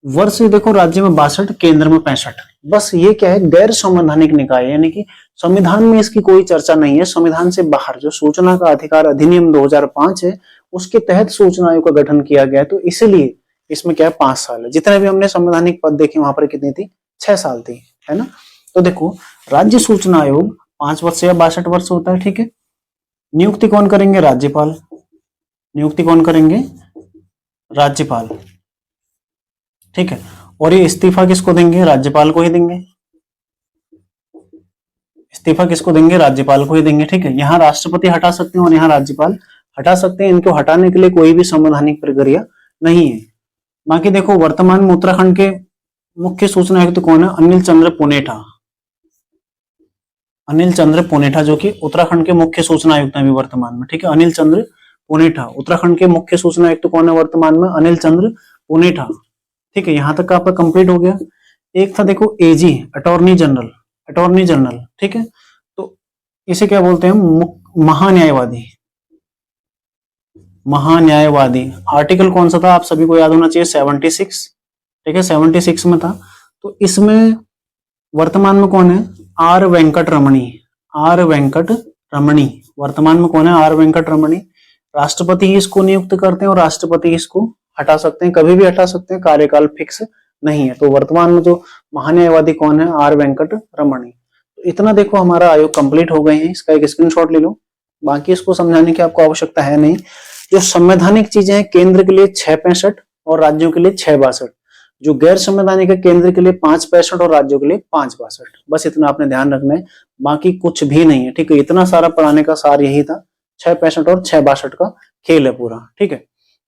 [SPEAKER 1] वर्ष देखो राज्य में 62, केंद्र में 65। बस ये क्या है, गैर संवैधानिक निकाय, यानी कि संविधान में इसकी कोई चर्चा नहीं है। संविधान से बाहर जो सूचना का अधिकार अधिनियम 2005 है उसके तहत सूचना आयोग का गठन किया गया है, तो इसीलिए इसमें क्या है 5 साल है। जितने भी हमने संवैधानिक पद देखे वहां पर कितनी थी, 6 साल थी, है ना। तो देखो राज्य सूचना आयोग 5 वर्ष या 62 वर्ष होता है, ठीक है। नियुक्ति कौन करेंगे, राज्यपाल। नियुक्ति कौन करेंगे, राज्यपाल, ठीक है। और ये इस्तीफा किसको देंगे, राज्यपाल को ही देंगे। इस्तीफा किसको देंगे, राज्यपाल को ही देंगे, ठीक है। यहाँ राष्ट्रपति हटा सकते हैं और यहाँ राज्यपाल हटा सकते हैं। इनको हटाने के लिए कोई भी संवैधानिक प्रक्रिया नहीं है। बाकी देखो वर्तमान में उत्तराखंड के मुख्य सूचना आयुक्त कौन है, अनिल चंद्र पुनेठा। अनिल चंद्र पुनेठा जो कि उत्तराखंड के मुख्य सूचना आयुक्त हैं अभी वर्तमान में, ठीक है। अनिल चंद्र पुनेठा, उत्तराखंड के मुख्य सूचना आयुक्त कौन है वर्तमान में, अनिल चंद्र पुनेठा, ठीक है। यहां तक का आपका कंप्लीट हो गया। एक था देखो एजी, अटॉर्नी जनरल, अटॉर्नी जनरल, ठीक है। तो इसे क्या बोलते हैं, महान्यायवादी, महान्यायवादी। आर्टिकल कौन सा था आप सभी को याद होना चाहिए, 76, ठीक है, 76 में था। तो इसमें वर्तमान में कौन है, are Venkat Ramani, are Venkat रमणी वर्तमान में कौन है, आर वेंकट रमणी। राष्ट्रपति ही इसको नियुक्त करते हैं और राष्ट्रपति इसको हटा सकते हैं, कभी भी हटा सकते हैं, कार्यकाल फिक्स नहीं है। तो वर्तमान में जो महान्यायवादी कौन है, आर वेंकट रमणी। तो इतना देखो हमारा आयोग कंप्लीट हो गए हैं, इसका एक स्क्रीनशॉट ले लो। बाकी इसको समझाने की आपको आवश्यकता है नहीं। जो संवैधानिक चीजें हैं, केंद्र के लिए 665 और राज्यों के लिए 662। जो गैर संवैधानिक है, केंद्र के लिए 565 और राज्यों के लिए 562। बस इतना आपने ध्यान रखना है, बाकी कुछ भी नहीं है, ठीक है। इतना सारा पढ़ाने का सार यही था, 665 और 662 का खेल है पूरा, ठीक है।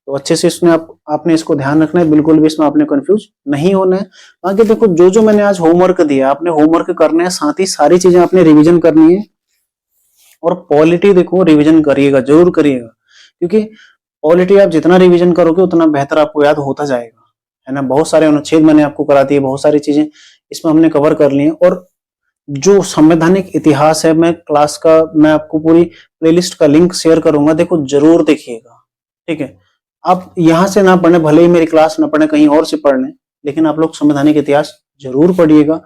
[SPEAKER 1] तो अच्छे से इसमें आपने इसको ध्यान रखना है, बिल्कुल भी इसमें आपने कंफ्यूज नहीं होना है। बाकी देखो जो मैंने आज होमवर्क दिया, आपने होमवर्क करना है, साथ ही सारी चीजें आपने रिविजन करनी है। और पॉलिटी देखो रिविजन करिएगा, जरूर करिएगा, क्योंकि पॉलिटी आप जितना रिविजन करोगे उतना बेहतर आपको याद होता जाएगा, है ना। बहुत सारे अनुच्छेद मैंने आपको करा दिए, बहुत सारी चीजें इसमें हमने कवर कर ली है। और जो संवैधानिक इतिहास है, मैं क्लास का मैं आपको पूरी प्लेलिस्ट का लिंक शेयर करूंगा, देखो जरूर देखिएगा, ठीक है। आप यहां से ना पढ़े, भले ही मेरी क्लास ना पढ़े, कहीं और से पढ़ लें, लेकिन आप लोग संवैधानिक इतिहास जरूर पढ़िएगा।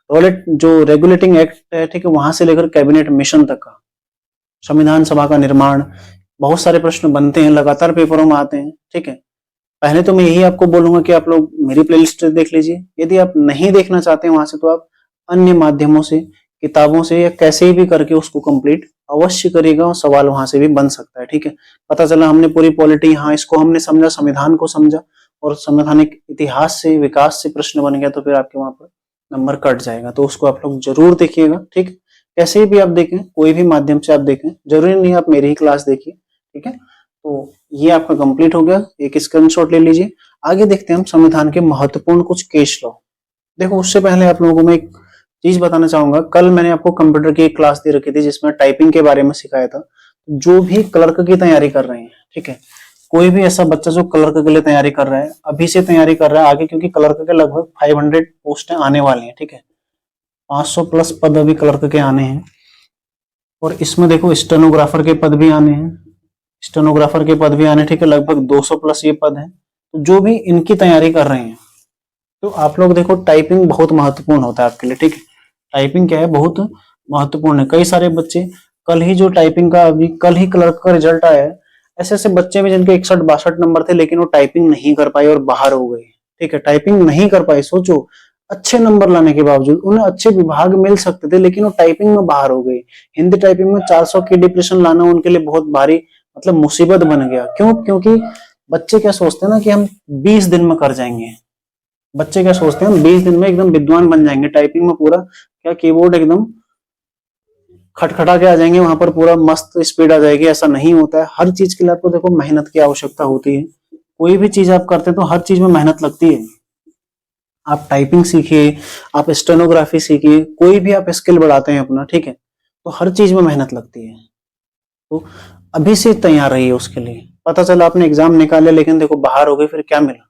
[SPEAKER 1] जो रेगुलेटिंग एक्ट है, ठीक है, वहां से लेकर कैबिनेट मिशन तक का, संविधान सभा का निर्माण, बहुत सारे प्रश्न बनते हैं, लगातार पेपरों में आते हैं, ठीक है। पहले तो मैं यही आपको बोलूंगा कि आप लोग मेरी प्लेलिस्ट देख लीजिए। यदि आप नहीं देखना चाहते वहां से, तो आप अन्य माध्यमों से, किताबों से, या कैसे भी करके उसको कंप्लीट अवश्य करिएगा, और सवाल वहां से भी बन सकता है, ठीक है। पता चला हमने पूरी पॉलिटी, हाँ इसको हमने समझा, संविधान को समझा, और संवैधानिक इतिहास से, विकास से प्रश्न बन गया, तो फिर आपके वहां पर नंबर कट जाएगा। तो उसको आप लोग जरूर देखिएगा, ठीक। कैसे भी आप देखें, कोई भी माध्यम से आप देखें, जरूरी नहीं आप मेरी ही क्लास देखिए, ठीक है। तो ये आपका कंप्लीट हो गया, एक स्क्रीनशॉट ले लीजिए। आगे देखते हैं हम संविधान के महत्वपूर्ण कुछ केस लॉ। देखो उससे पहले आप लोगों को मैं एक चीज बताना चाहूंगा। कल मैंने आपको कंप्यूटर की एक क्लास दे रखी थी जिसमें टाइपिंग के बारे में सिखाया था। जो भी क्लर्क की तैयारी कर रहे हैं, ठीक है, कोई भी ऐसा बच्चा जो क्लर्क के लिए तैयारी कर रहा है, अभी से तैयारी कर रहा है आगे, क्योंकि क्लर्क के लगभग 500 पोस्टें आने वाली हैं, ठीक है। 500 प्लस पद अभी क्लर्क के आने हैं। और इसमें देखो स्टेनोग्राफर के पद भी आने हैं, स्टेनोग्राफर के पद भी आने, ठीक है, लगभग 200 प्लस ये पद हैं। तो जो भी इनकी तैयारी कर रहे हैं, तो आप लोग देखो टाइपिंग बहुत महत्वपूर्ण होता है आपके लिए, ठीक है। टाइपिंग क्या है, बहुत महत्वपूर्ण है। कई सारे बच्चे, कल ही जो टाइपिंग का, अभी कल ही क्लर्क का रिजल्ट आया है, ऐसे ऐसे बच्चे भी जिनके 61-62 नंबर थे, लेकिन वो टाइपिंग नहीं कर पाए और बाहर हो गए, ठीक है। टाइपिंग नहीं कर पाए, सोचो अच्छे नंबर लाने के बावजूद उन्हें अच्छे विभाग मिल सकते थे, लेकिन वो टाइपिंग में बाहर हो गए। हिंदी टाइपिंग में 400 की डिप्रेशन लाना उनके लिए बहुत भारी, मतलब मुसीबत बन गया। क्यों? क्योंकि बच्चे क्या सोचते हैं ना कि हम 20 दिन में कर जाएंगे। बच्चे क्या सोचते हैं, हम 20 दिन में एकदम विद्वान बन जाएंगे, टाइपिंग में पूरा क्या कीबोर्ड एकदम खटखटा के आ जाएंगे, वहां पर पूरा मस्त स्पीड आ जाएगी। ऐसा नहीं होता है। हर चीज के लिए आपको देखो मेहनत की आवश्यकता होती है। कोई भी चीज आप करते हैं तो हर चीज में मेहनत लगती है। आप टाइपिंग सीखिए, आप स्टेनोग्राफी सीखिए, कोई भी आप स्किल बढ़ाते हैं अपना, ठीक है, तो हर चीज में मेहनत लगती है। तो अभी से तैयार रहिए उसके लिए। पता चला आपने एग्जाम निकाले लेकिन देखो बाहर हो गए, फिर क्या मिला?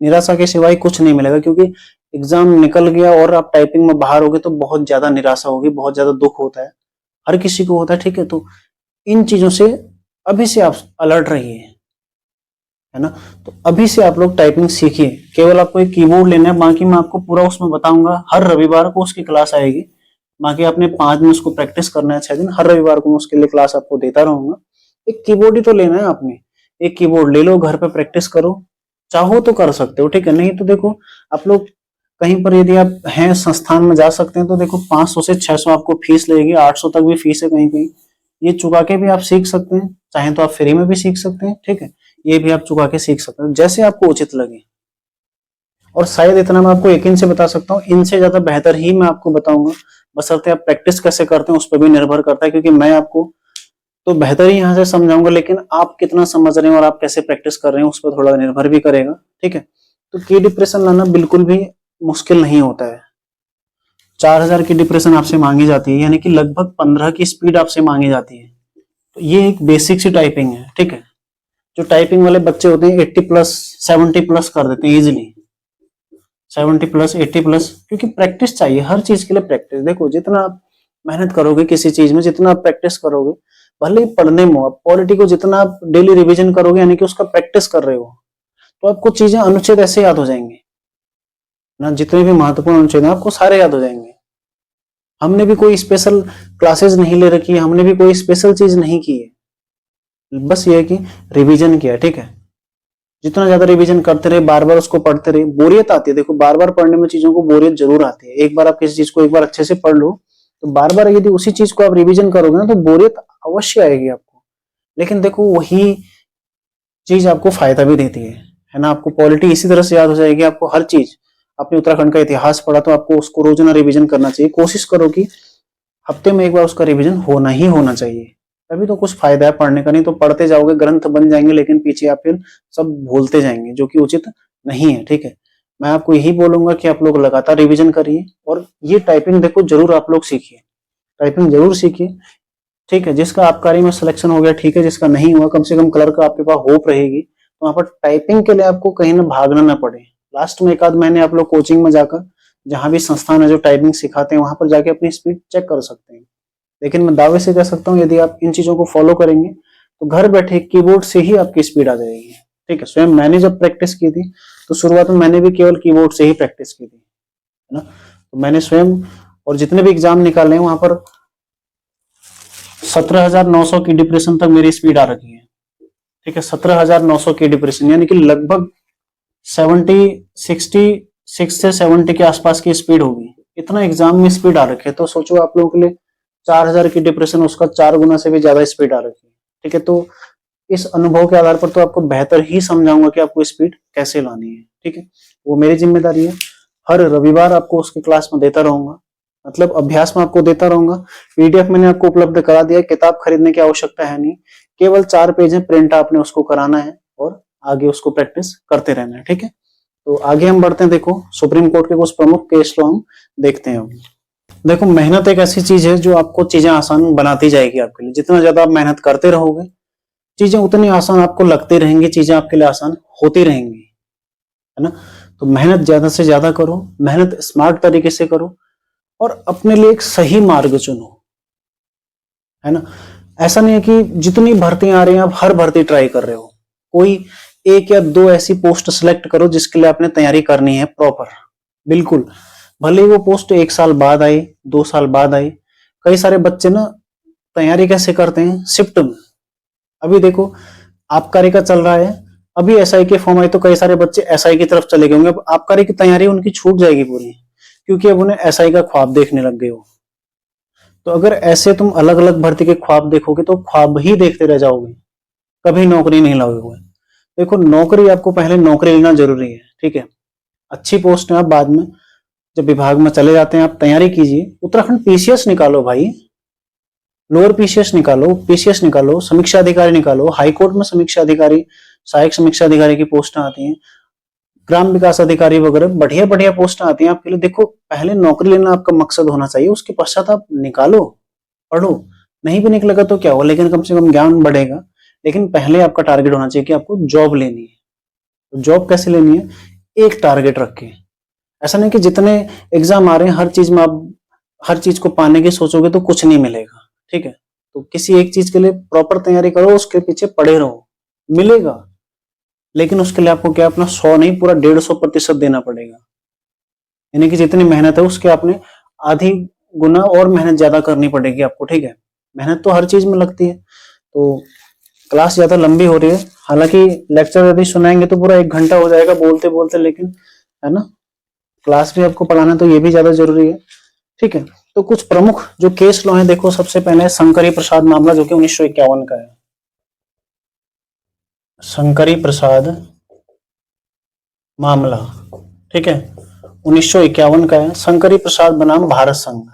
[SPEAKER 1] निराशा के सिवाय कुछ नहीं मिलेगा, क्योंकि एग्जाम निकल गया और आप टाइपिंग में बाहर हो गए तो बहुत ज्यादा निराशा होगी, बहुत ज्यादा दुख होता है, हर किसी को होता है, ठीक है। तो इन चीजों से अभी से आप अलर्ट रहिए, है ना। तो अभी से आप लोग टाइपिंग सीखिए। केवल आपको एक कीबोर्ड लेना है, बाकी मैं आपको पूरा उसमें बताऊंगा। हर रविवार को उसकी क्लास आएगी। बाकी आपने 5 दिन उसको प्रैक्टिस करना है, 6 दिन। हर रविवार को मैं उसके लिए क्लास आपको देता रहूंगा। एक कीबोर्ड ही तो लेना है आपने, एक कीबोर्ड ले लो, घर पे प्रैक्टिस करो। चाहो तो कर सकते हो, ठीक है। नहीं तो देखो, आप लोग कहीं पर यदि आप हैं संस्थान में जा सकते हैं तो देखो 500 से 600 आपको फीस लगेगी, 800 तक भी फीस है कहीं कहीं। ये चुका के भी आप सीख सकते हैं, चाहे तो आप फ्री में भी सीख सकते हैं, ठीक है। ये भी आप चुका के सीख सकते हैं, जैसे आपको उचित लगे। और शायद इतना मैं आपको यकीन से बता सकता हूँ, इनसे ज्यादा बेहतर ही मैं आपको बताऊंगा। बशर्ते आप प्रैक्टिस कैसे करते हैं उस पर भी निर्भर करता है, क्योंकि मैं आपको तो बेहतर ही यहाँ से समझाऊंगा, लेकिन आप कितना समझ रहे हैं और आप कैसे प्रैक्टिस कर रहे हैं उस पर थोड़ा निर्भर भी करेगा, ठीक है। तो की डिप्रेशन लाना बिल्कुल भी मुश्किल नहीं होता है। 4000 की डिप्रेशन आपसे मांगी जाती है, यानी कि लगभग 15 की स्पीड आपसे मांगी जाती है। तो ये एक बेसिक सी टाइपिंग है, ठीक है। जो टाइपिंग वाले बच्चे होते हैं 80 प्लस 70 प्लस कर देते हैं इजिली, 70 प्लस 80 प्लस, क्योंकि प्रैक्टिस चाहिए हर चीज के लिए। प्रैक्टिस देखो, जितना आप मेहनत करोगे किसी चीज में, जितना आप प्रैक्टिस करोगे, भले ही पढ़ने में हो, पॉलिटी को जितना आप डेली रिवीजन करोगे, यानी कि उसका प्रैक्टिस कर रहे हो, तो आपको चीजें अनुच्छेद ऐसे याद हो जाएंगे ना। जितने भी महत्वपूर्ण अनुच्छेद हैं आपको सारे याद हो जाएंगे। हमने भी कोई स्पेशल क्लासेस नहीं ले रखी है, हमने भी कोई स्पेशल चीज नहीं की है, बस ये है कि रिवीजन किया, ठीक है। जितना ज्यादा रिवीजन करते रहे, बार बार उसको पढ़ते रहे। बोरियत आती है, देखो बार बार पढ़ने में चीजों को बोरियत जरूर आती है। एक बार आप किसी चीज को एक बार अच्छे से पढ़ लो, तो बार बार यदि उसी चीज को आप रिवीजन करोगे ना, तो बोरियत अवश्य आएगी आपको। लेकिन देखो, वही चीज आपको फायदा भी देती है ना। आपको पॉलिटी इसी तरह से याद हो जाएगी। आपको हर चीज, आपने उत्तराखंड का इतिहास पढ़ा तो आपको उसको रोजाना रिवीजन करना चाहिए। कोशिश करो कि हफ्ते में एक बार उसका रिवीजन होना ही होना चाहिए, तभी तो कुछ फायदा है पढ़ने का। नहीं तो पढ़ते जाओगे, ग्रंथ बन जाएंगे, लेकिन पीछे आप फिर सब भूलते जाएंगे, जो कि उचित नहीं है, ठीक है। मैं आपको यही बोलूंगा कि आप लोग लगातार रिवीजन करिए, और ये टाइपिंग देखो जरूर आप लोग सीखिए, टाइपिंग जरूर सीखिए, ठीक है। जिसका आबकारी में सिलेक्शन हो गया ठीक है, जिसका नहीं हुआ, कम से कम क्लर्क आपके पास होप रहेगी, तो वहां पर टाइपिंग के लिए आपको कहीं ना भागना ना पड़े। लास्ट में 1 आध महीने आप लोग कोचिंग में जाकर, जहां भी संस्थान है जो टाइपिंग सिखाते हैं, वहां पर जाके अपनी स्पीड चेक कर सकते हैं। लेकिन मैं दावे से कह सकता हूँ, यदि आप इन चीजों को फॉलो करेंगे तो घर बैठे कीबोर्ड से ही आपकी स्पीड आ जाएगी, ठीक है। स्वयं मैंने जब प्रैक्टिस की थी, तो शुरुआत में मैंने भी केवल कीबोर्ड से ही प्रैक्टिस की थी, है ना। तो मैंने स्वयं, और जितने भी एग्जाम निकाले हैं वहां पर 17,900 की डिप्रेशन तक मेरी स्पीड आ रखी है, ठीक है। 17,900 की डिप्रेशन, यानी कि लगभग 66 से 70 के आसपास की स्पीड होगी। इतना एग्जाम में स्पीड आ रखी है, तो सोचो आप लोगों के लिए 4000 की डिप्रेशन, उसका 4 गुना से भी ज्यादा स्पीड आ रखी है, ठीक है। तो इस अनुभव के आधार पर तो आपको बेहतर ही समझाऊंगा कि आपको स्पीड कैसे लानी है, ठीक है। वो मेरी जिम्मेदारी है। हर रविवार आपको उसकी क्लास में देता रहूंगा, मतलब अभ्यास में आपको देता रहूंगा। पीडीएफ मैंने आपको उपलब्ध करा दिया है, किताब खरीदने की आवश्यकता है नहीं। केवल 4 पेज है, प्रिंट आपने उसको कराना है और आगे उसको प्रैक्टिस करते रहना है, ठीक है। तो आगे हम बढ़ते हैं। देखो, सुप्रीम कोर्ट के कुछ प्रमुख केस लो हम देखते हैं। देखो, मेहनत एक ऐसी चीज है जो आपको चीजें आसान बनाती जाएगी आपके लिए। जितना ज्यादा आप मेहनत करते रहोगे, चीजें उतनी आसान आपको लगती रहेंगी, चीजें आपके लिए आसान होती रहेंगी, है ना। तो मेहनत ज्यादा से ज्यादा करो, मेहनत स्मार्ट तरीके से करो, और अपने लिए एक सही मार्ग चुनो, है ना। ऐसा नहीं है कि जितनी भर्तियां आ रही हैं आप हर भर्ती ट्राई कर रहे हो। कोई 1 या 2 ऐसी पोस्ट सिलेक्ट करो जिसके लिए आपने तैयारी करनी है प्रॉपर, बिल्कुल। भले ही वो पोस्ट 1 साल बाद आई, 2 साल बाद आई। कई सारे बच्चे ना तैयारी कैसे करते हैं, शिफ्ट में। अभी देखो, आबकारी का चल रहा है, अभी एसआई के फॉर्म आए, तो कई सारे बच्चे एसआई की तरफ चले गए होंगे। अब आबकारी की तैयारी उनकी छूट जाएगी पूरी, क्योंकि अब उन्हें एसआई का ख्वाब देखने लग गए हो। तो अगर ऐसे तुम अलग अलग भर्ती के ख्वाब देखोगे तो ख्वाब ही देखते रह जाओगे, कभी नौकरी नहीं लगोगे। देखो, नौकरी, आपको पहले नौकरी लेना जरूरी है, ठीक है। अच्छी पोस्ट है, आप बाद में जब विभाग में चले जाते हैं आप तैयारी कीजिए। उत्तराखंड पीसीएस निकालो भाई, लोअर पीसीएस निकालो, पीसीएस निकालो, समीक्षा अधिकारी निकालो। हाईकोर्ट में समीक्षा अधिकारी, सहायक समीक्षा अधिकारी की पोस्ट आती हैं, ग्राम विकास अधिकारी वगैरह बढ़िया बढ़िया पोस्ट आती हैं आपके लिए। देखो, पहले नौकरी लेना आपका मकसद होना चाहिए, उसके पश्चात आप निकालो, पढ़ो। नहीं भी निकलेगा तो क्या हो, लेकिन कम से कम ज्ञान बढ़ेगा। लेकिन पहले आपका टारगेट होना चाहिए कि आपको जॉब लेनी है। तो जॉब कैसे लेनी है, एक टारगेट रख के। ऐसा नहीं कि जितने एग्जाम आ रहे हैं हर चीज में आप हर चीज को पाने की सोचोगे तो कुछ नहीं मिलेगा, ठीक है। तो किसी एक चीज के लिए प्रॉपर तैयारी करो, उसके पीछे पड़े रहो, मिलेगा। लेकिन उसके लिए आपको क्या, अपना 100 नहीं पूरा 150% देना पड़ेगा। यानी कि जितनी मेहनत है उसके आपने आधी गुना और मेहनत ज्यादा करनी पड़ेगी आपको, ठीक है। मेहनत तो हर चीज में लगती है। तो क्लास ज्यादा लंबी हो रही है, हालांकि लेक्चर यदि सुनाएंगे तो पूरा 1 घंटा हो जाएगा बोलते बोलते, लेकिन है ना, क्लास भी आपको पढ़ाना तो ये भी ज्यादा जरूरी है, ठीक है। तो कुछ प्रमुख जो केस लॉ हैं, देखो सबसे पहले शंकरी प्रसाद मामला जो कि 1951 का है। शंकरी प्रसाद मामला, ठीक है, 1951 का है। शंकरी प्रसाद बनाम भारत संघ,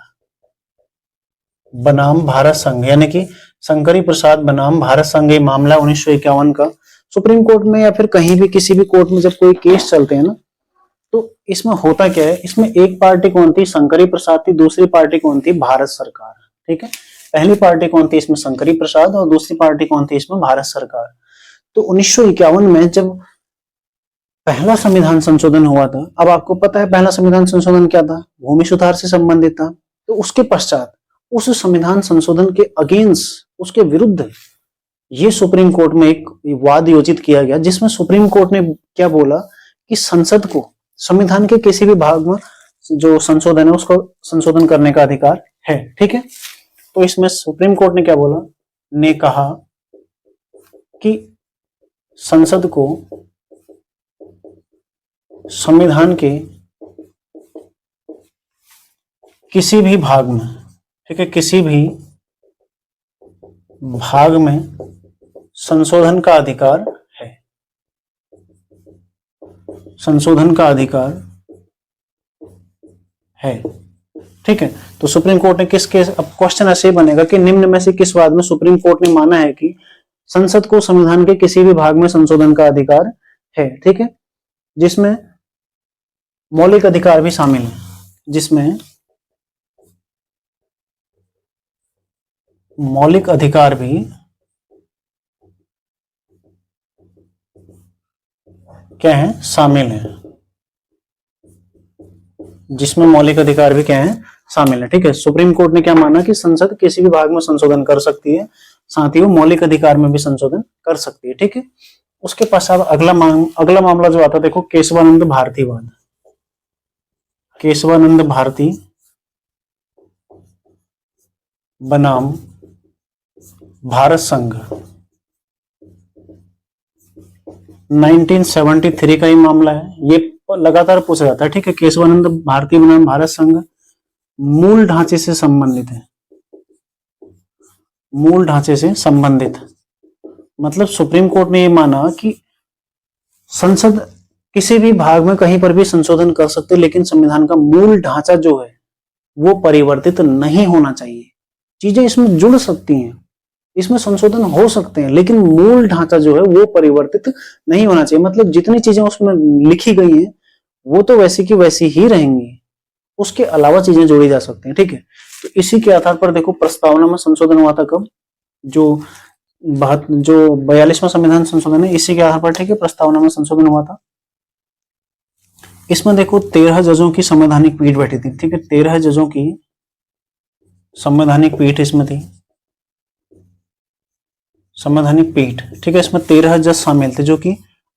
[SPEAKER 1] बनाम भारत संघ, यानी कि शंकरी प्रसाद बनाम भारत संघ, ये मामला 1951 का सुप्रीम कोर्ट में या फिर कहीं भी किसी भी कोर्ट में जब कोई केस चलते हैं ना, तो इसमें होता क्या है, इसमें एक पार्टी कौन थी, शंकरी प्रसाद थी, दूसरी पार्टी कौन थी, भारत सरकार, ठीक है। पहली पार्टी कौन थी इसमें, शंकरी प्रसाद, और दूसरी पार्टी कौन थी इसमें, भारत सरकार। तो 1951 में जब पहला संविधान संशोधन हुआ था, अब आपको पता है पहला संविधान संशोधन क्या था, भूमि सुधार से संबंधित था। तो उसके पश्चात उस संविधान संशोधन के अगेंस्ट, उसके विरुद्ध ये सुप्रीम कोर्ट में एक वाद योजित किया गया, जिसमें सुप्रीम कोर्ट ने क्या बोला कि संसद को संविधान के किसी भी भाग में जो संशोधन है उसको संशोधन करने का अधिकार है, ठीक है। तो इसमें सुप्रीम कोर्ट ने क्या बोला, ने कहा कि संसद को संविधान के किसी भी भाग में, ठीक है, किसी भी भाग में संशोधन का अधिकार है, संशोधन का अधिकार है, ठीक है। तो सुप्रीम कोर्ट ने किस केस, अब क्वेश्चन ऐसे ही बनेगा कि निम्न में से किस वाद में सुप्रीम कोर्ट ने माना है कि संसद को संविधान के किसी भी भाग में संशोधन का अधिकार है, ठीक है, जिसमें मौलिक अधिकार भी शामिल है, जिसमें मौलिक अधिकार भी क्या है, शामिल है, जिसमें मौलिक अधिकार भी क्या है, शामिल है, ठीक है। सुप्रीम कोर्ट ने क्या माना कि संसद किसी भी भाग में संशोधन कर सकती है, साथ ही वो मौलिक अधिकार में भी संशोधन कर सकती है, ठीक है। उसके पश्चात अगला मामला जो आता है, देखो केशवानंद भारती वाद, केशवानंद भारती बनाम भारत संघ, 1973 का ही मामला है, ये लगातार पूछा जाता है, ठीक है। केशवानंद भारती बनाम भारत संघ मूल ढांचे से संबंधित है, मूल ढांचे से संबंधित, मतलब सुप्रीम कोर्ट ने ये माना कि संसद किसी भी भाग में कहीं पर भी संशोधन कर सकते, लेकिन संविधान का मूल ढांचा जो है वो परिवर्तित नहीं होना चाहिए। चीजें इसमें जुड़ सकती हैं, इसमें संशोधन हो सकते हैं, लेकिन मूल ढांचा जो है वो परिवर्तित नहीं होना चाहिए। मतलब जितनी चीजें उसमें लिखी गई हैं वो तो वैसी की वैसी ही रहेंगी, उसके अलावा चीजें जोड़ी जा सकती हैं, ठीक है। तो इसी के आधार पर देखो प्रस्तावना में संशोधन हुआ था कब, जो 42वां संविधान संशोधन है, इसी के आधार पर, ठीक है, प्रस्तावना में संशोधन हुआ था। इसमें देखो 13 जजों की संवैधानिक पीठ बैठी थी, ठीक है, 13 जजों की संवैधानिक पीठ इसमें थी, संवैधानिक पीठ, ठीक है। इसमें 13 जज शामिल थे, जो कि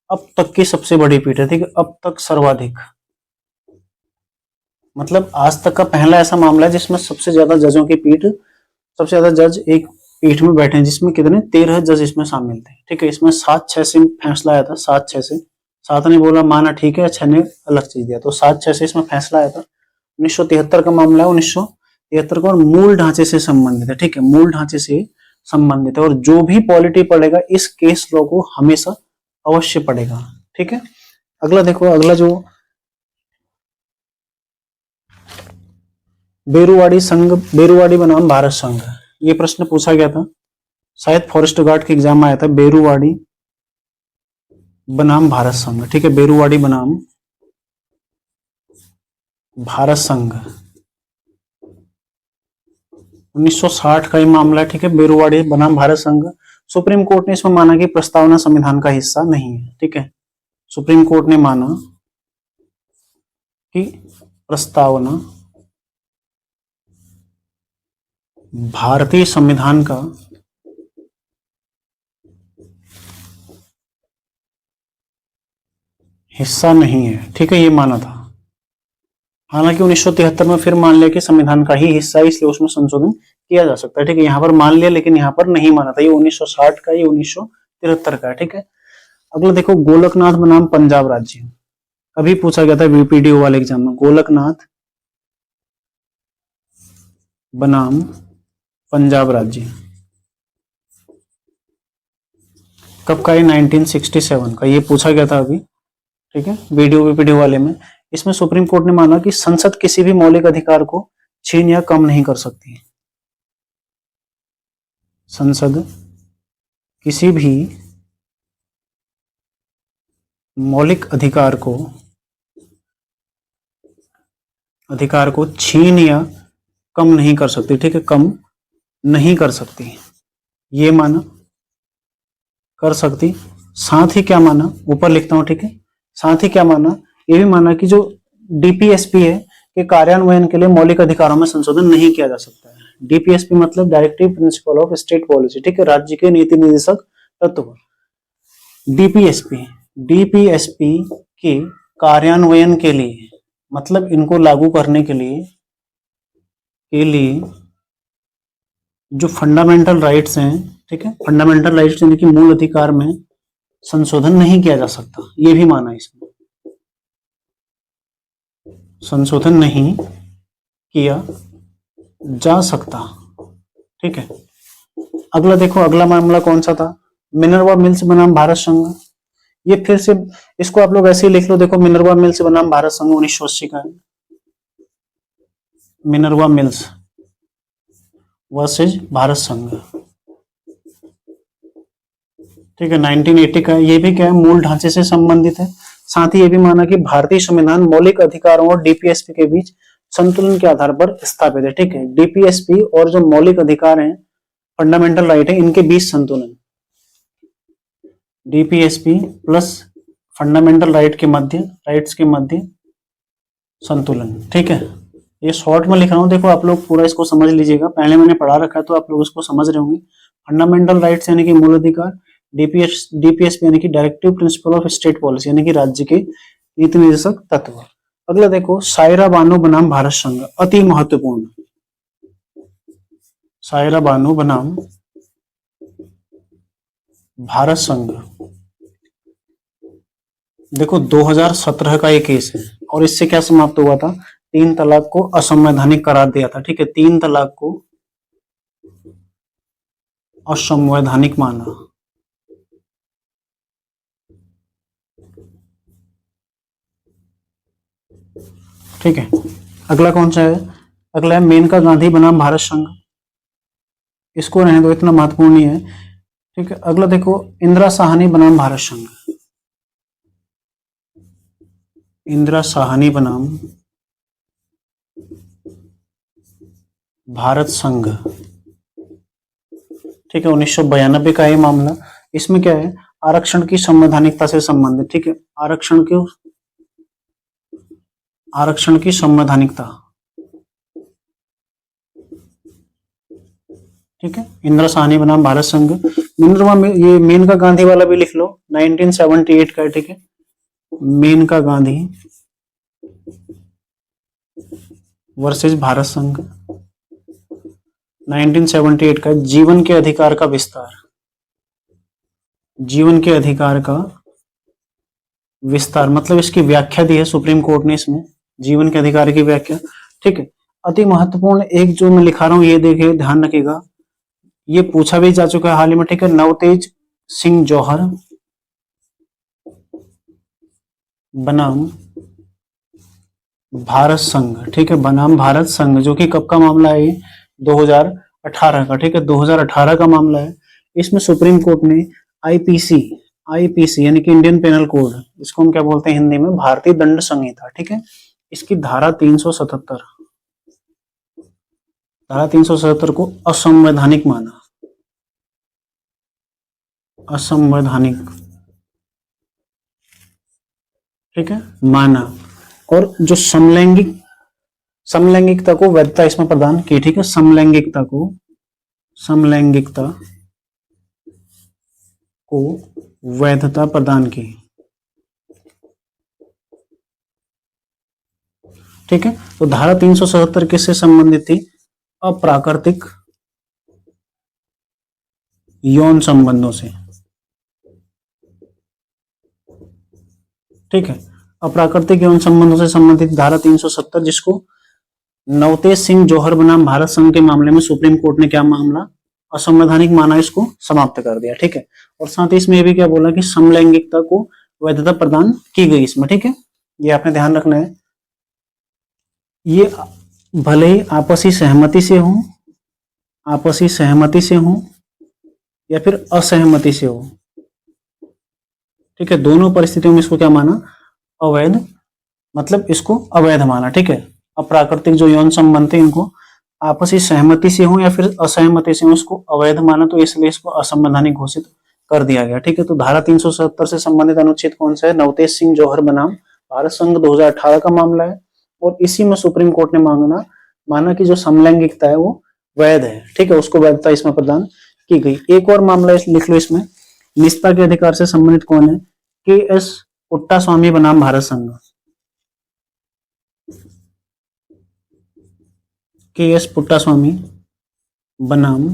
[SPEAKER 1] अब तक की सबसे बड़ी पीठ है, ठीक है, अब तक सर्वाधिक, मतलब आज तक का पहला ऐसा मामला है जिसमें सबसे ज्यादा जजों की पीठ, सबसे ज्यादा जज एक पीठ में बैठे हैं, जिसमें कितने 13 जज इसमें शामिल थे, ठीक है। इसमें 7-6 से फैसला आया था, 7-6 से, 7 ने बोला माना ठीक है, 6 ने अलग चीज दिया, तो 7-6 से इसमें फैसला आया था। 1973 का मामला है, 1973 का, और मूल ढांचे से संबंधित है, ठीक है, मूल ढांचे से संबंधित है, और जो भी पॉलिटी पढ़ेगा इस केस लॉ को हमेशा अवश्य पढ़ेगा, ठीक है। अगला देखो, अगला जो बेरुवाड़ी संघ, बेरुवाड़ी बनाम भारत संघ, ये प्रश्न पूछा गया था, शायद फॉरेस्ट गार्ड के एग्जाम में आया था, बेरुवाड़ी बनाम भारत संघ, ठीक है, बेरुवाड़ी बनाम भारत संघ, 1960 का ही मामला है, ठीक है, बेरुवाड़ी बनाम भारत संघ। सुप्रीम कोर्ट ने इसमें माना कि प्रस्तावना संविधान का हिस्सा नहीं है, ठीक है, सुप्रीम कोर्ट ने माना कि प्रस्तावना भारतीय संविधान का हिस्सा नहीं है, ठीक है, ये माना था। हालांकि 1973 में फिर मान लिया कि संविधान का ही हिस्सा है, इसलिए उसमें संशोधन किया जा सकता है, ठीक है। यहाँ पर मान लिया लेकिन यहाँ पर नहीं माना था। ये 1960 का, ये 1973 का है, ठीक है। अगला देखो, गोलकनाथ बनाम पंजाब राज्य। अभी पूछा गया था वीपीडीओ वाले एग्जाम में, गोलकनाथ बनाम पंजाब राज्य कब का है? 1967 का, ये पूछा गया था अभी, ठीक है, वीपीडीओ वाले में। इसमें सुप्रीम कोर्ट ने माना कि संसद किसी भी मौलिक अधिकार को छीन या कम नहीं कर सकती। संसद किसी भी मौलिक अधिकार को छीन या कम नहीं कर सकती, ठीक है, कम नहीं कर सकती, ये माना। कर सकती, साथ ही क्या माना, ऊपर लिखता हूं, ठीक है, साथ ही क्या माना, ये भी माना कि जो डीपीएसपी है के कार्यान्वयन के लिए मौलिक अधिकारों में संशोधन नहीं किया जा सकता है। डीपीएसपी मतलब directive principle of state policy, ठीक है, राज्य के नीति निर्देशक तत्व। डीपीएसपी के कार्यान्वयन के लिए, मतलब इनको लागू करने के लिए जो फंडामेंटल राइट्स हैं, ठीक है, फंडामेंटल राइट्स यानी कि मूल अधिकार में संशोधन नहीं किया जा सकता, ये भी माना इसमें, संशोधन नहीं किया जा सकता, ठीक है। अगला देखो, अगला मामला कौन सा था? मिनर्वा मिल्स बनाम भारत संघ। ये फिर से इसको आप लोग ऐसे ही लिख लो, देखो, मिनर्वा मिल्स बनाम भारत संघ 1980 का है। मिनर्वा मिल्स वर्सेज भारत संघ, ठीक है, 1980 का। ये भी क्या है? मूल ढांचे से संबंधित है। साथ ही ये भी माना कि भारतीय संविधान मौलिक अधिकारों और डीपीएसपी के बीच संतुलन के आधार पर स्थापित है, ठीक है। डीपीएसपी और जो मौलिक अधिकार हैं, फंडामेंटल राइट है, इनके बीच संतुलन, डीपीएसपी प्लस फंडामेंटल राइट्स के मध्य संतुलन, ठीक है। ये शॉर्ट में लिख रहा हूं, देखो आप लोग पूरा इसको समझ लीजिएगा, पहले मैंने पढ़ा रखा है तो आप लोग इसको समझ रहे होंगे। फंडामेंटल राइट्स यानी कि मूल अधिकार, डीपीएसपी यानी कि directive principle of state policy यानी कि राज्य के नीति निर्देशक तत्व। अगला देखो, सायरा बानो बनाम भारत संघ, अति महत्वपूर्ण। सायरा बानो बनाम भारत संघ, देखो 2017 का ये केस है और इससे क्या समाप्त हुआ था? 3 तलाक को असंवैधानिक करार दिया था, ठीक है, 3 तलाक को असंवैधानिक माना। ठीक है, अगला कौन सा है? अगला है मेनका गांधी बनाम भारत संघ। इसको रहने दो, इतना महत्वपूर्ण नहीं है, ठीक है। अगला देखो, इंदिरा साहनी बनाम भारत संघ। इंदिरा साहनी बनाम भारत संघ, ठीक है, 1992 का ये मामला। इसमें क्या है? आरक्षण की संवैधानिकता से संबंधित, ठीक है, आरक्षण की संवैधानिकता, ठीक है। इंदिरा साहनी बनाम भारत संघ। मिनर्वा में ये मेनका गांधी वाला भी लिख लो, 1978 का, ठीक है, मेनका गांधी वर्सेस भारत संघ 1978 का। जीवन के अधिकार का विस्तार, जीवन के अधिकार का विस्तार मतलब इसकी व्याख्या दी है सुप्रीम कोर्ट ने इसमें, जीवन के अधिकार की व्याख्या, ठीक है। अति महत्वपूर्ण एक जो मैं लिखा रहा हूं, ये देखिए, ध्यान रखिएगा, ये पूछा भी जा चुका है हाल ही में, ठीक है। नवतेज सिंह जौहर बनाम भारत संघ, ठीक है, बनाम भारत संघ, जो कि कब का मामला है? 2018 का, ठीक है, 2018 का मामला है। इसमें सुप्रीम कोर्ट ने आईपीसी यानी कि इंडियन पेनल कोड, इसको हम क्या बोलते हैं हिंदी में? भारतीय दंड संहिता, ठीक है, इसकी धारा 377 को असंवैधानिक माना, असंवैधानिक, ठीक है, माना। और जो समलैंगिकता को वैधता इसमें प्रदान की, ठीक है, समलैंगिकता को समलैंगिकता को वैधता प्रदान की। ठीक है, तो धारा 377 किससे संबंधित थी? अप्राकृतिक यौन संबंधों से। ठीक है, अप्राकृतिक यौन संबंधों से संबंधित धारा 370, जिसको नवतेज सिंह जौहर बनाम भारत संघ के मामले में सुप्रीम कोर्ट ने क्या मामला असंवैधानिक माना, इसको समाप्त कर दिया। ठीक है, और साथ ही इसमें ये भी क्या बोला कि समलैंगिकता को वैधता प्रदान की गई इसमें। ठीक है, ये आपने ध्यान रखना है। ये भले ही आपसी सहमति से हो या फिर असहमति से हो। ठीक है, दोनों परिस्थितियों में इसको क्या माना? अवैध, मतलब इसको अवैध माना। ठीक है, अप्राकृतिक जो यौन संबंध थे इनको आपसी सहमति से हो या फिर असहमति से हो, इसको अवैध माना, तो इसलिए इसको असंवैधानिक घोषित कर दिया गया। ठीक है, तो धारा 370 से संबंधित अनुच्छेद कौन सा है? नवतेज सिंह जौहर बनाम भारत संघ 2018 का मामला है, और इसी में सुप्रीम कोर्ट ने माना कि जो समलैंगिकता है वो वैध है। ठीक है, उसको वैधता इसमें प्रदान की गई। एक और मामला लिख लो इसमें, निजता के अधिकार से संबंधित कौन है? के.एस. पुट्टास्वामी बनाम भारत संघ। के.एस. पुट्टास्वामी बनाम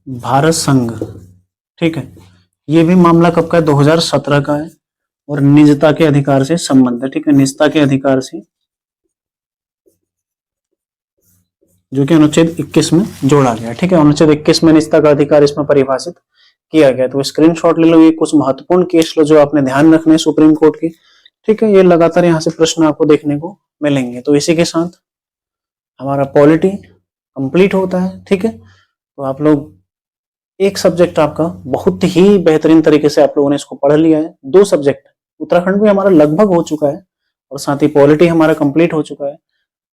[SPEAKER 1] भारत संघ। ठीक है, ये भी मामला कब का है? 2017 का है, और निजता के अधिकार से संबंध है। ठीक है, निजता के अधिकार से, जो कि अनुच्छेद 21 में जोड़ा गया। ठीक है, अनुच्छेद 21 में निजता का अधिकार इसमें परिभाषित किया गया। तो स्क्रीनशॉट ले लो, ये कुछ महत्वपूर्ण केस लो जो आपने ध्यान रखने सुप्रीम कोर्ट की। ठीक है, ये लगातार यहाँ से प्रश्न आपको देखने को मिलेंगे। तो इसी के साथ हमारा पॉलिटी कंप्लीट होता है। ठीक है, तो आप लोग एक सब्जेक्ट आपका बहुत ही बेहतरीन तरीके से आप लोगों ने इसको पढ़ लिया है। 2 सब्जेक्ट उत्तराखंड भी हमारा लगभग हो चुका है, और साथ ही पॉलिटी हमारा कंप्लीट हो चुका है।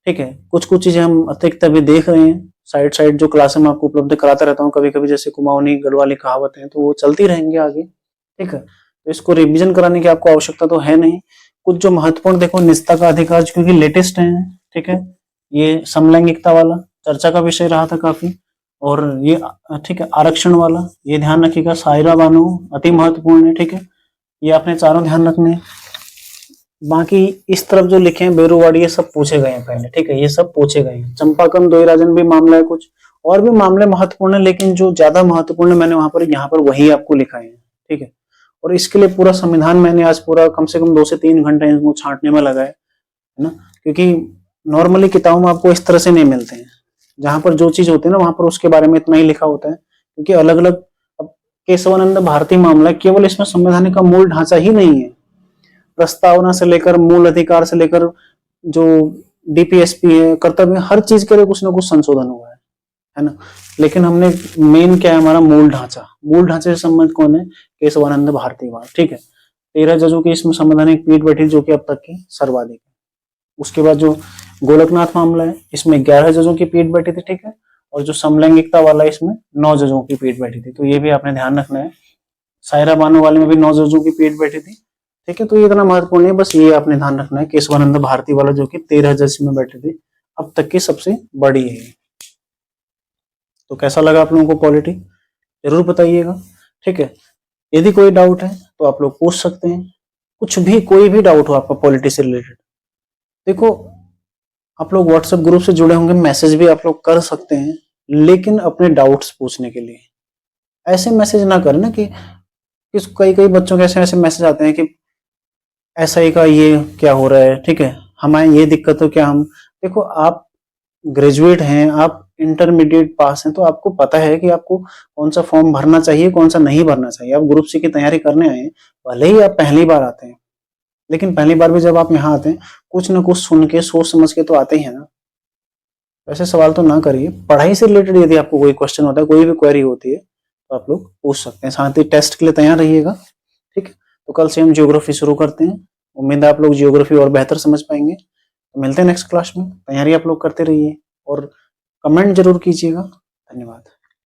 [SPEAKER 1] ठीक है, कुछ चीजें हम अतिरिक्त अभी देख रहे हैं, साइड जो क्लास में आपको उपलब्ध कराता रहता हूँ कभी कभी, जैसे कुमाऊनी गढ़वाली कहावतें हैं, तो वो चलती रहेंगी आगे। ठीक है, तो इसको रिवीजन कराने की आपको आवश्यकता तो है नहीं। कुछ जो महत्वपूर्ण देखो, निजता का अधिकार क्योंकि लेटेस्ट है। ठीक है, ये समलैंगिकता वाला चर्चा का विषय रहा था काफी, और ये ठीक है आरक्षण वाला ये ध्यान रखिएगा। सायरा बानो अति महत्वपूर्ण है। ठीक है, ये आपने चारों ध्यान रखने हैं। बाकी इस तरफ जो लिखे हैं बेरोवाड़ी, ये सब पूछे गए हैं पहले। ठीक है, ये सब पूछे गए हैं। चंपाकम दोईराजन भी मामला है, कुछ और भी मामले महत्वपूर्ण है, लेकिन जो ज्यादा महत्वपूर्ण है मैंने यहाँ पर वही आपको लिखा है। ठीक है, और इसके लिए पूरा संविधान मैंने आज पूरा कम से कम 2 से 3 घंटे इनको छांटने में लगाए, है ना, क्योंकि नॉर्मली किताबों में आपको इस तरह से नहीं मिलते हैं। जहां पर जो चीज होती है ना, वहां पर उसके बारे में इतना ही लिखा होता है, क्योंकि अलग अलग केशवानंद भारती मामला केवल इसमें संवैधानिक का मूल ढांचा ही नहीं है, प्रस्तावना से लेकर मूल अधिकार से लेकर जो डीपीएसपी है, कर्तव्य, हर चीज के लिए कुछ ना कुछ संशोधन हुआ है ना। लेकिन हमने मेन क्या है, हमारा मूल ढांचे से संबंधित कौन है? केशवानंद भारती। ठीक है, 13 जजों की इसमें संवैधानिक पीठ बैठी, जो कि अब तक की सर्वाधिक है। उसके बाद जो गोलकनाथ मामला है, इसमें 11 जजों की पीठ बैठी थी। ठीक है, और जो समलैंगिकता वाला है, इसमें 9 जजों की पीठ बैठी थी। तो ये भी आपने ध्यान रखना है। सायरा बानो वाले में भी 9 जजों की पीठ बैठी थी। ठीक है, तो ये इतना महत्वपूर्ण है, बस ये आपने ध्यान रखना है। केशवानंद भारती वाला जो कि 13 जज में बैठे थे, अब तक की सबसे बड़ी है। तो कैसा लगा आप लोगों को पॉलिटी, जरूर बताइएगा। ठीक है, यदि कोई डाउट है तो आप लोग पूछ सकते हैं, कुछ भी, कोई भी डाउट हो आपका पॉलिटी से रिलेटेड। देखो, आप लोग व्हाट्सएप ग्रुप से जुड़े होंगे, मैसेज भी आप लोग कर सकते हैं, लेकिन अपने डाउट्स पूछने के लिए ऐसे मैसेज ना करें ना कि कई बच्चों के ऐसे मैसेज आते हैं कि SI का ये क्या हो रहा है। ठीक है, हमें ये दिक्कत हो क्या। हम देखो, आप ग्रेजुएट हैं, आप इंटरमीडिएट पास हैं, तो आपको पता है कि आपको कौन सा फॉर्म भरना चाहिए, कौन सा नहीं भरना चाहिए। आप ग्रुप सी की तैयारी करने आए हैं, भले ही आप पहली बार आते हैं, लेकिन पहली बार भी जब आप यहाँ आते हैं, कुछ ना कुछ सुन के सोच समझ के तो आते ही है ना। वैसे सवाल तो ना करिए। पढ़ाई से रिलेटेड यदि आपको कोई क्वेश्चन होता है, कोई भी क्वेरी होती है, तो आप लोग पूछ सकते हैं। साथ ही टेस्ट के लिए तैयार रहिएगा। ठीक है, तो कल से हम ज्योग्राफी शुरू करते हैं। उम्मीद है आप लोग ज्योग्राफी और बेहतर समझ पाएंगे। तो मिलते हैं नेक्स्ट क्लास में। तैयारी आप लोग करते रहिए और कमेंट जरूर कीजिएगा। धन्यवाद।